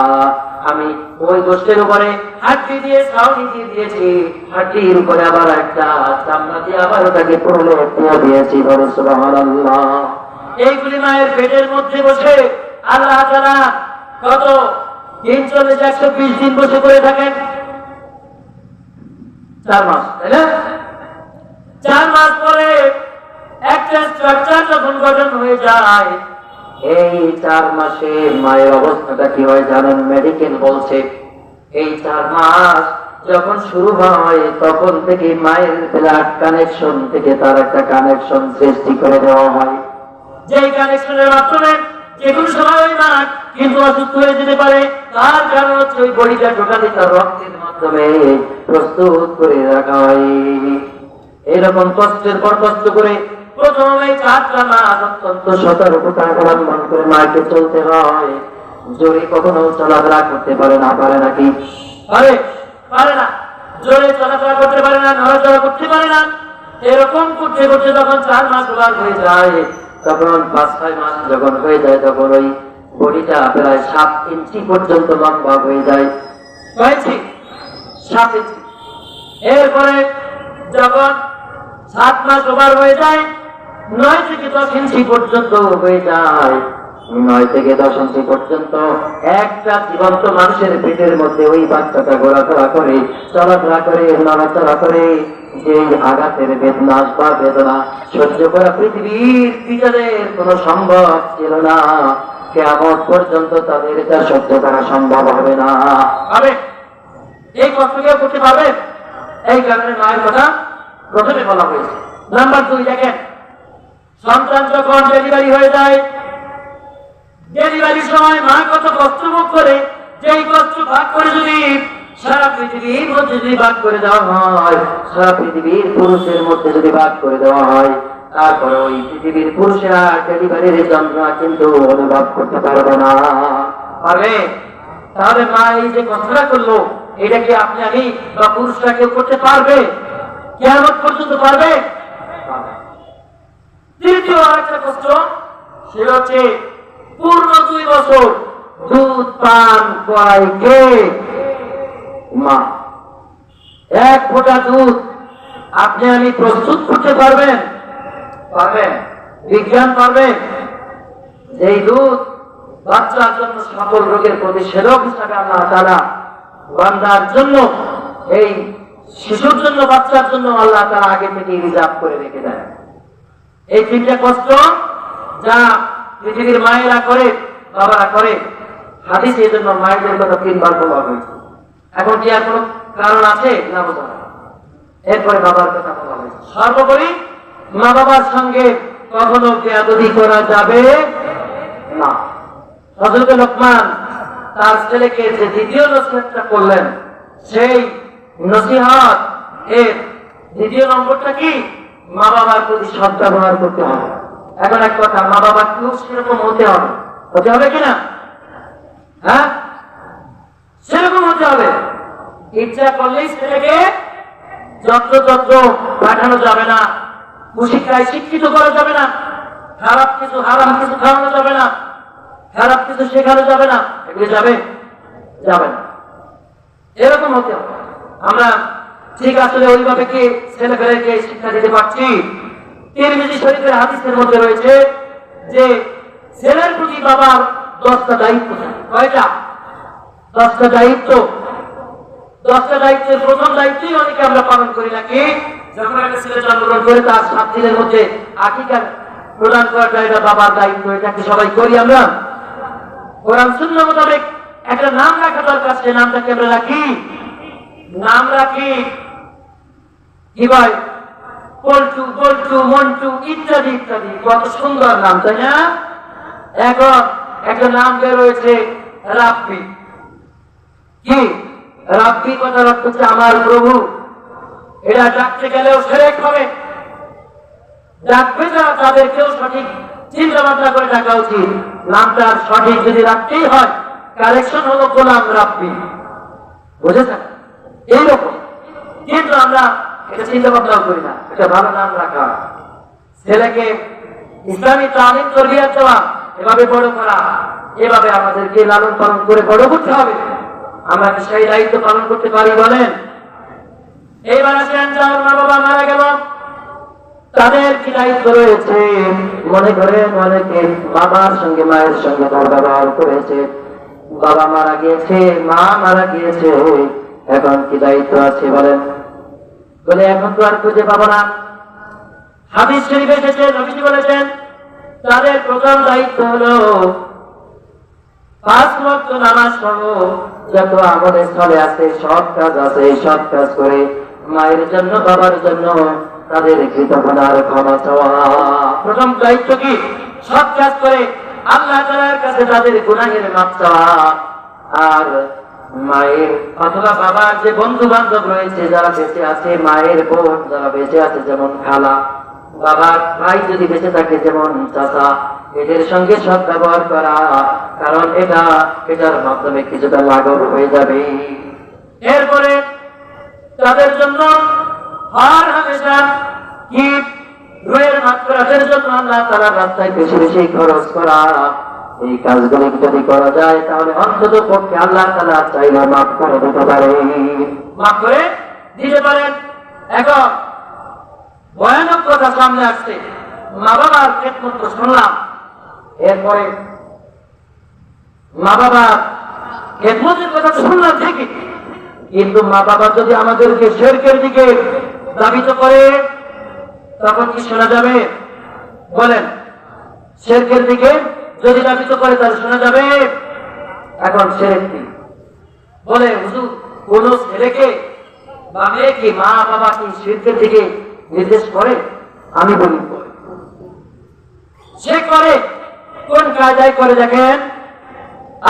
আমি ওই গোশতের উপরে হাড্ডি দিয়ে ছাউনি দিয়ে দিয়েছি, হাড্ডির উপরে আবার একটা চামড়া দিয়ে আবার ওটাকে পুরো দিয়ে দিয়েছি। বলে সুবহানাল্লাহ। এইগুলি মায়ের পেটের মধ্যে বসে আল্লাহ তাআলা কত 120 দিন বসে করে থাকেন? 4 মাস, তাই না? 4 মাস পরে একটা স্ট্রাকচার যখন গঠন হয়ে যায়, এই 4 মাসে মায়ের অবস্থাটা কি হয় জানেন? মেডিকেল বলছে এই 4 মাস যখন শুরু হয় তখন থেকে মায়ের ব্লাড কানেকশন থেকে তার একটা কানেকশন সৃষ্টি করে দেওয়া হয়, যেই কানেকশনের মাধ্যমে যে কোনো সময় ওই মা কিন্তু অসুস্থ হয়ে যেতে পারে। তার কারণ হচ্ছে ওই বডিটা টোটালি তার রক্তের মাধ্যমে প্রস্তুত করে রাখা হয়। এরকম কষ্টের পর কষ্ট করে প্রথমে 4টা মাস অত্যন্ত সতর্কতা অবলম্বন করে মাকে চলতে হয়। জোরে কখনো চলাফেরা করতে পারে না, পারে নাকি? পারে? পারে না। জোরে চলাফেরা করতে পারে না, নড়াচড়া করতে পারে না। এরকম করতে করতে যখন 4 মাস ওভার হয়ে যায়, তখন 5-6 মাস যখন হয়ে যায়, তখন ওই বডিটা প্রায় 7 ইঞ্চি পর্যন্ত লম্বা হয়ে যায়। হয়েছে 7 ইঞ্চি। এরপরে যখন 7 মাস ওভার হয়ে যায়, 9 থেকে 10 ইঞ্চি পর্যন্ত হয়ে যায়। 9 থেকে 10 ইঞ্চি পর্যন্ত একটা জীবন্ত মানুষের পেটের মধ্যে ওই বাচ্চাটা ঘোরাফেরা করে, চলাফেরা করে, নড়াচড়া করে। যে আঘাতের বেদনা বা বেদনা সহ্য করা পৃথিবীর পিতাদের কোনো সম্ভব ছিল না। কিয়ামত পর্যন্ত তাদের এটা সহ্য করা সম্ভব হবে না। হবে? এই কষ্ট কেউ করতে পারবে? এই কারণে মায়ের কথা প্রথমে বলা হয়েছে। নাম্বার 2, দেখেন সন্তান যখন ডেলিভারি হয়ে যায়, ডেলিভারির সময় মা কত কষ্ট ভোগ করে, যেই কষ্ট ভাগ করে যদি সারা পৃথিবীর মধ্যে যদি ভাগ করে দেওয়া হয়, সারা পৃথিবীর পুরুষের মধ্যে যদি ভাগ করে দেওয়া হয়, তারপরে ওই পৃথিবীর পুরুষেরা ডেলিভারির যন্ত্রণা কিন্তু অনুভব করতে পারবে না। পারবে? তাহলে মা এই যে কষ্টটা করলো, এটা কি আপনি আমি বা পুরুষরা কেউ করতে পারবে? কিয়ামত পর্যন্ত পারবে? তৃতীয় আরেকটা কষ্ট, সেটা হচ্ছে পূর্ণ 2 বছর দুধ পান করায় কে? মা। 1 ফোঁটা দুধ আপনি আমি প্রস্তুত করতে পারবেন? পারবেন? বিজ্ঞান পারবে? যেই দুধ বাচ্চার জন্য সকল রোগের প্রতিষেধক হিসাবে আল্লাহ তাআলা বান্দার জন্য, এই শিশুর জন্য, বাচ্চার জন্য আল্লাহ তাআলা আগে থেকে রিজার্ভ করে রেখে দেয়। এই 3টা কষ্ট যা পৃথিবীর মায়েরা করে, বাবারা করে, হাদিসে এই জন্য মায়েদের কথা 3 বার বলা হয়েছে। এখন কি আর কোন কারণ আছে? না, বোঝা না। এরপরে বাবার কথা বলা হয়েছে। সর্বোপরি মা বাবার সঙ্গে কখনো বেয়াদবি করা যাবে না। হযরত লোকমান তার ছেলেকে যে দ্বিতীয় নসিহতটা করলেন, সেই নসিহত এর দ্বিতীয় নম্বরটা কি? মা বাবার প্রতি সৎ ব্যবহার করতে হবে। এখন এক কথা, মা বাবা কেউ সেরকম হতে হবে কিনা? হ্যাঁ, সেরকম হতে হবে। ইচ্ছা করলেই ছেলেকে যত্র পাঠানো যাবে না, কুশিক্ষায় শিক্ষিত করা যাবে না, খারাপ কিছু হারাম কিছু খাওয়ানো যাবে না, খারাপ কিছু শেখানো যাবে না, এগুলো যাবে না। এরকম হতে হবে। আমরা ঠিক আসলে ওইভাবে কি ছেলেপেলেকে শিক্ষা দিতে পারছি? তিরমিজি শরীফের হাদিসের মধ্যে রয়েছে যে ছেলের প্রতি বাবার 10টা দায়িত্ব থাকে। কয়টা? 10টা দায়িত্ব। 10টা দায়িত্বের প্রথম দায়িত্বই অনেকে আমরা পালন করি নাকি? যখন একটা ছেলে জন্মগ্রহণ করে তার 7 দিনের মধ্যে আকিকা প্রদান করাটা এটা বাবার দায়িত্ব। এটা কি সবাই করি আমরা? কোরআন সুন্নাহ মোতাবেক একটা নাম রাখা দরকার, সেই নামটাকে আমরা রাখি। নাম রাখি কি ভাই? পল্টু, বল্টু, মন্টু ইত্যাদি ইত্যাদি, কত সুন্দর নাম, তাই না? এখন একটা নাম বের হয়েছে রাব্বি। কি রাব্বি? কথার অর্থ হচ্ছে আমার প্রভু। এটা ডাকতে গেলেও শিরক হবে। ডাকবে যারা তাদেরকেও সঠিক চিন্তা ভাবনা করে ডাকা উচিত। নামটা সঠিক যদি রাখতেই হয়, কারেকশন হলো গোলাম রাব্বি। বুঝেছেন? এইরকম। কিন্তু আমরা এটা চিন্তা ভাবনা করি না। এটা ভালো নাম রাখা, ছেলেকে ইসলামী তালিম তরবিয়ত দেওয়া, এভাবে বড় করা, এভাবে আমাদেরকে লালন পালন করে বড় করতে হবে। আমরা কি সেই দায়িত্ব পালন করতে পারি বলেন? এইবার আসেন, যার মা বাবা মারা গেল তাদের কি দায়িত্ব রয়েছে? মনে করেন অনেকে বাবার সঙ্গে মায়ের সঙ্গে ব্যবহার করেছে, বাবা মারা গিয়েছে, মা মারা গিয়েছে, এখন কি দায়িত্ব আছে বলেন? বলে এখন তো আর খুঁজে পাবো না। হাদিস শরীফে এসেছে, নবীজি বলেছেন তাদের প্রথম দায়িত্ব হলো 5 ওয়াক্ত নামাজ সহ যত আমলের স্থলে আছে, সৎ কাজ আছে, সৎ কাজ করে মায়ের জন্য বাবার জন্য তাদের কৃতজ্ঞতার ক্ষমা চাওয়া। প্রথম দায়িত্ব কি? সৎ কাজ করে আল্লাহ তাআলার কাছে তাদের গুনাহের মাফ চাওয়া। আর মায়ের অথবা বাবার যে বন্ধু বান্ধব রয়েছে যারা বেঁচে আছে, মায়ের বোন যারা বেঁচে আছে যেমন খালা, বাবার ভাই যদি বেঁচে থাকে যেমন চাচা, এদের সঙ্গে সৎ ব্যবহার করা, কারণ এটার মাধ্যমে কিছুটা লাঘব হয়ে যাবে। এরপরে তাদের জন্য হর হামেশা কি রুহের মাগফিরাতের জন্য আল্লাহ তাআলার রাস্তায় বেশি বেশি খরচ করা। এই কাজগুলো যদি করা যায় তাহলে অন্তত পক্ষে আল্লাহ তাআলা চাইলে মাফ করে দিতে পারে, মাফ করে দিতে পারেন। এখন ভয়ানক কথা সামনে আসছে, মা বাবার খেদমত তো শুনলাম, এরপরে মা বাবার খেদমতের কথা শুনলাম ঠিকই, কিন্তু মা বাবা যদি আমাদেরকে শিরকের দিকে ধাবিত করে তখন কি শোনা যাবে বলেন? শিরকের দিকে যদি ধাবিত করে তাহলে শোনা যাবে। এখন শিরক কি বলে? হুজুর, কোন ছেলেকে বা মেয়েকে মা বাবা কি শিরকের দিকে নির্দেশ করে? আমি বলি সে করে। কোন কায়দায় করে দেখেন?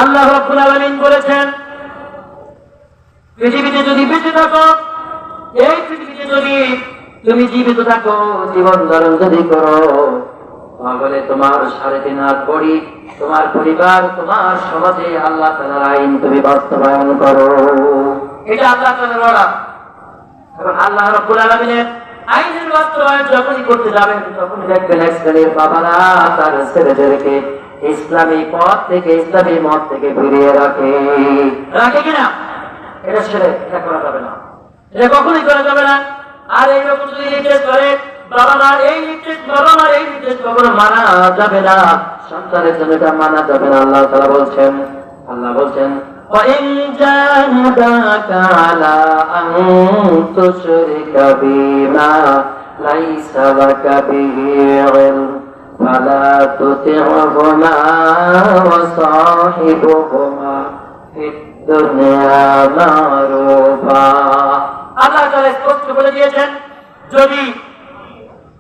আল্লাহ রাব্বুল আলামিন বলেছেন, পৃথিবীতে যদি বেঁচে থাকো, এই পৃথিবীতে যদি তুমি জীবিত থাকো, জীবন ধারণ যদি করো, তাহলে তোমার 3.5 হাত বড়ি, তোমার পরিবার, তোমার সমাজে আল্লাহ তাআলার আইন তুমি বাস্তবায়ন করো। এটা আল্লাহ তাআলার ওয়াদা। এখন আল্লাহ রাব্বুল আলামিনের আইনের বাস্তবায়ন যখনই করতে যাবেন তখন দেখবেন এক শ্রেণীর বাবারা তার ছেলেদেরকে ইসলামী পথ থেকে, ইসলামী মত থেকে ফিরিয়ে রাখে কিনা? এটা ছেড়ে এটা করা যাবে না, এটা কখনোই করা যাবে না। আর এইরকম যদি নির্দেশ করে বাবা মার এই নির্দেশ কখনো মানা যাবে না, সন্তানের জন্য এটা মানা যাবে না। আল্লাহ তাআলা বলছেন وَإِنْ جَاهَدَاكَ عَلَىٰ أَن تُشْرِكَ بِمَا لَيْسَ لَكَ بِهِ عِلْمٌ فَلَا تُطِعْهُمَا وَصَاحِبْهُمَا فِي الدُّنْيَا مَعْرُوفًا। আল্লাহ তাআলা স্পষ্ট বলে দিয়েছেন, যদি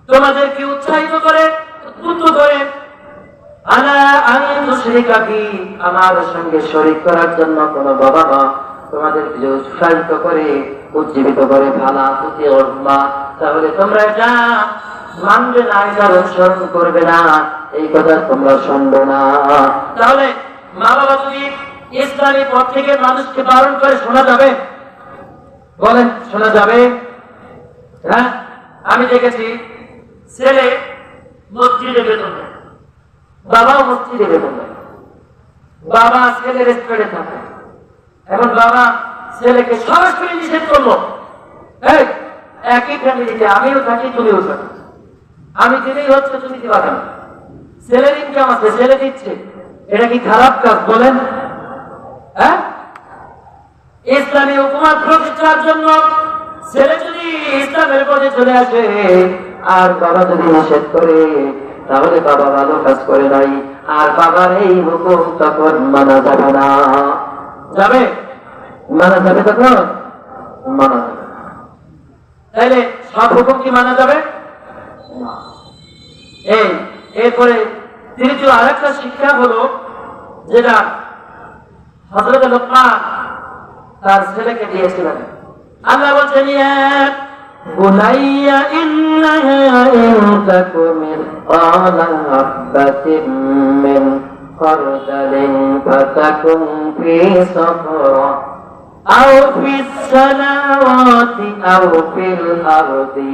তোমাদেরকে উৎসাহিত করে, উদ্বুদ্ধ করে আলা আন তুশরিকা বি, আমার সঙ্গে শরীক করার জন্য কোন বাবা মা তোমাদেরকে যে উৎসাহিত করে উজ্জীবিত করে ফালা তুতি ওরমা, তাহলে তোমরা এটা মানবে না, এটার অনুসরণ করবে না, এই কথা তোমরা শুনবে না। তাহলে মা বাবা যদি ইসলামী পথ থেকে মানুষকে বারণ করে শোনা যাবে? বলেন শোনা যাবে? হ্যাঁ, আমি দেখেছি ছেলে মসজিদে বেতন দেয়, বাবাও মসজিদে বেতন দেয়, বাবা ছেলের স্পেডে থাকে। এখন বাবা ছেলেকে সরাসরি নিষেধ করলো, এই একই ফ্যামিলিতে আমিও থাকি তুমিও থাকি, আমি দিলেই হচ্ছে তুমি দিবা কেন? ছেলের ইনকাম আছে, ছেলে দিচ্ছে, এটা কি খারাপ কাজ বলেন? হ্যাঁ, ইসলামী হুকুমত প্রতিষ্ঠার জন্য ছেলে যদি ইসলামের পথে চলে আসে আর বাবা যদি নিষেধ করে, তাহলে বাবা ভালো কাজ করে নাই, আর বাবার এই হুকুম তখন মানা যাবে না। যাবে? মানা যাবে তখন? মানা যাবে না। তাইলে সব হুকুম কি মানা যাবে? এই এরপরে তৃতীয় আরেকটা শিক্ষা হলো যেটা হযরত লোকমান তার ছেলেকে দিয়েছিলেন। আল্লাহ বলছেন, ইয়া বুনাইয়া ইন্নাহা ইন তাকু মিসকালা হাববাতিন মিন খারদালিন ফাতাকুন ফি সাখরা আও ফিস সামাওয়াতি আও ফিল আরদি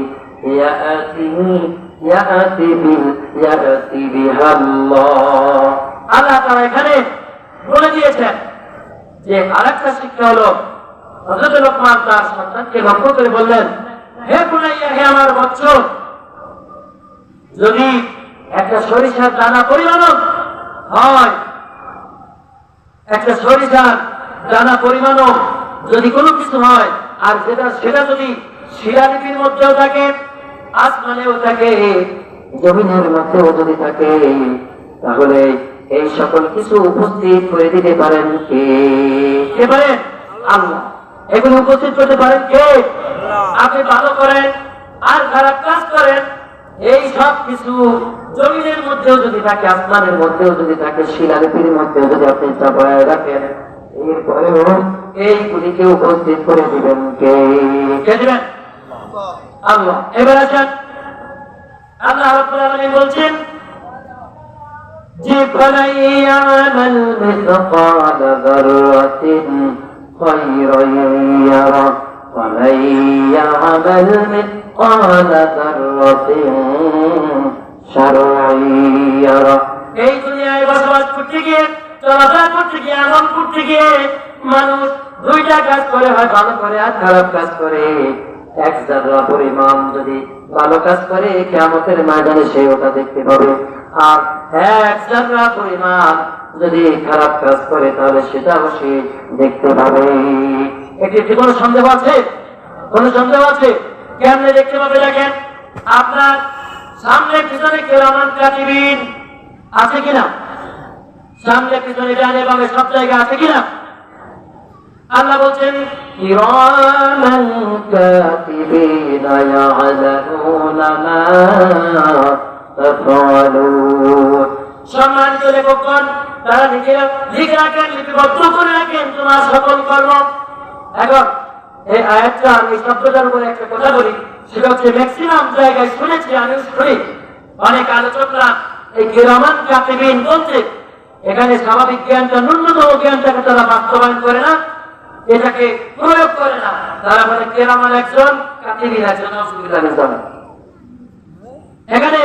ইয়াতি বিহাল্লাহ। আল্লাহ তাআলা এখানে বলে দিয়েছেন যে আরেকটা শিক্ষা হলো, হযরত লোকমান তার সন্তানকে লক্ষ্য করে বললেন, হে বুনাইয়া, হে আমার বৎস, যদি একটা সরিষার দানা পরিমাণও হয়, একটা সরিষার দানা পরিমাণও যদি কোনো কিছু হয়, আর সেটা যদি শিলালিপির মধ্যেও থাকে, আসমানেও থাকে, জমিনের মধ্যেও যদি থাকে, তাহলে এই সকল কিছু উপস্থিত করে দিতে পারেন কে? কে পারেন? আল্লাহ। এগুলো উপস্থিত করতে পারেন কে? আপনি ভালো করেন আর খারাপ কাজ করেন, এই সব কিছু জমিনের মধ্যেও যদি থাকে, আসমানের মধ্যেও যদি থাকে, শিলালিপির মধ্যেও যদি আপনি চাপায় রাখেন, এরপরেও এইগুলিকে উপস্থিত করে দিবেন কে? কে দিবেন? আল্লাহ। এবার আসেন, আল্লাহ রাব্বুল আলামিন বলছেন যে ফালাই ইয়ামাল মিসকাল যাররাতিন খায়রান ইয়ারা ফালাই ইয়ামাল মিসকাল যাররাতিন শাররান ইয়ারা। এই দুনিয়ায় বসবাস করতে গিয়ে, চলাফেরা করতে গিয়ে, আমল করতে গিয়ে মানুষ দুইটা কাজ করে, হয় ভালো করে আর খারাপ কাজ করে। এক যারা পরিমাণ যদি ভালো কাজ করে, কিয়ামতের ময়দানে সে ওটা দেখতে পাবে, আর এক যারা পরিমাণ যদি খারাপ কাজ করে, তাহলে সেটাও সে দেখতে পাবে। এটি কোনো সন্দেহ আছে? কোন সন্দেহ আছে? কেমনে দেখতে পাবে? দেখেন, আপনার সামনে পিছনে কিরামান কাতিবিন আছে কিনা? সামনে পিছনে ডানে বামে সব জায়গায় আছে কিনা? আল্লাহ বলছেন, কিরামান কাতিবিনা ইয়ালামুনা মা তাফআলুন। সম্মানিত লেখকগণ, তারা নিজেরা লিখে রাখেন, লিপিবদ্ধ করে রাখেন তোমার সকল কর্ম। এখন এই আয়াতটা, আমি শব্দটার উপরে একটা কথা বলি, সেটা হচ্ছে ম্যাক্সিমাম জায়গায় শুনেছি, আমিও শুনি, অনেক আলোচকরা এই কিরামান কাতিবিন বলছে, এখানে স্বাভাবিক জ্ঞানটা, ন্যূনতম জ্ঞানটাকে তারা বাস্তবায়ন করে না, এটাকে প্রয়োগ করে না। তারা বলে কিরামান একজন, কাতিবিন একজন। এখানে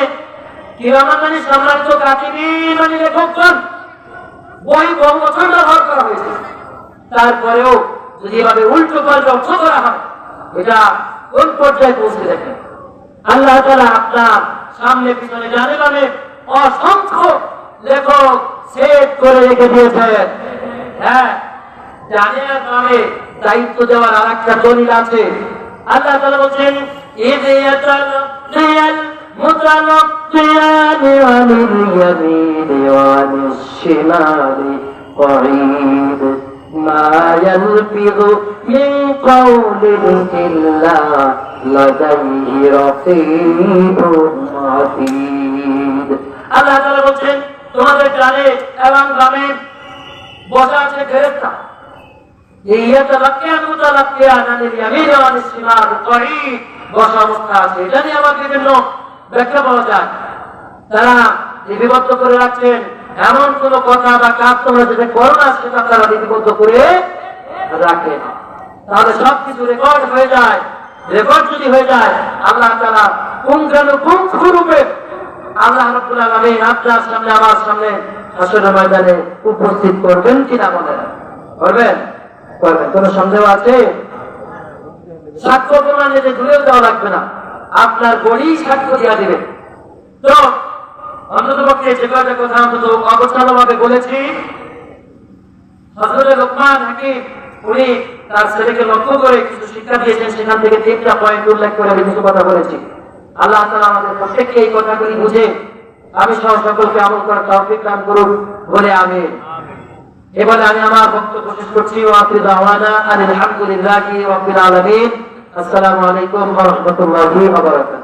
কিরামান মানে সম্মানিত, কাতিবিন মানে লেখকগণ। বই বহু বছর ব্যবহার করা হয়েছে, তারপরেও যদি এভাবে উল্টো পাল্টা অর্থ করা হয়, এটা কোন পর্যায়ে পৌঁছে দেখেন। আল্লাহ তাআলা আপনার সামনে পিছনে ডানে বামে অসংখ্য লেখক সেট করে রেখে দিয়েছেন। হ্যাঁ, ডানে আর বামে দায়িত্ব দেওয়ার আর একটা দলিল আছে। আল্লাহ তাআলা বলছেন, ইয ইয়াতাল মুতানাক্কিয়ানি আনিল ইয়ামিনি ওয়া আনিশ শিমালি قعيد ما يلفظ من قول إلا لديه رقيب عتيد। আল্লাহ তাআলা বলেন, তোমাদের জানে এবং গ্রামে বসা আছে ফেরেশতা বসা অবস্থা আছে। এটা নিয়ে আমার বিভিন্ন ব্যাখ্যা পাওয়া যায়। তারা লিপিবদ্ধ করে রাখছেন এমন কোন কথা বা কাজ তোমরা যেটা করো না সেটা তারা লিপিবদ্ধ করে রাখেন। তাহলে সবকিছু রেকর্ড হয়ে যায়। রেকর্ড যদি হয়ে যায় আল্লাহ তাআলা পুঙ্খানুপুঙ্খরূপে আল্লাহ রাব্বুল আলামিন আপনার সামনে আমার সামনে হাসরের ময়দানে উপস্থিত করবেন কিনা বলেন? করবেন? করবেন। কোন সন্দেহ আছে? সাক্ষ্য প্রমাণ এতে দূরেও দেওয়া লাগবে না, আপনার বডি সাক্ষ্য দিয়া দিবে। তো অন্তত পক্ষে যে কয়টা কথা অন্তত অবস্থানভাবে বলেছি, হযরত লোকমান হাকিম উনি তার ছেলেকে লক্ষ্য করে কিছু শিক্ষা দিয়েছেন, সেখান থেকে 3টা পয়েন্ট উল্লেখ করে আমি কিছু কথা বলেছি। আল্লাহ তাআলা আমাদের প্রত্যেককে এই কথাগুলি বুঝে আমি সহ সকলকে আমল করার তৌফিক দান করুন বলে আমিন। এবারে আমি আমার বক্তব্য শেষ করছি। ওয়া আখিরু দাওয়ানা আলহামদুলিল্লাহি রাব্বিল আলামিন। আসসালামু আলাইকুম ওয়া রাহমাতুল্লাহি ওয়া বারাকাতুহু।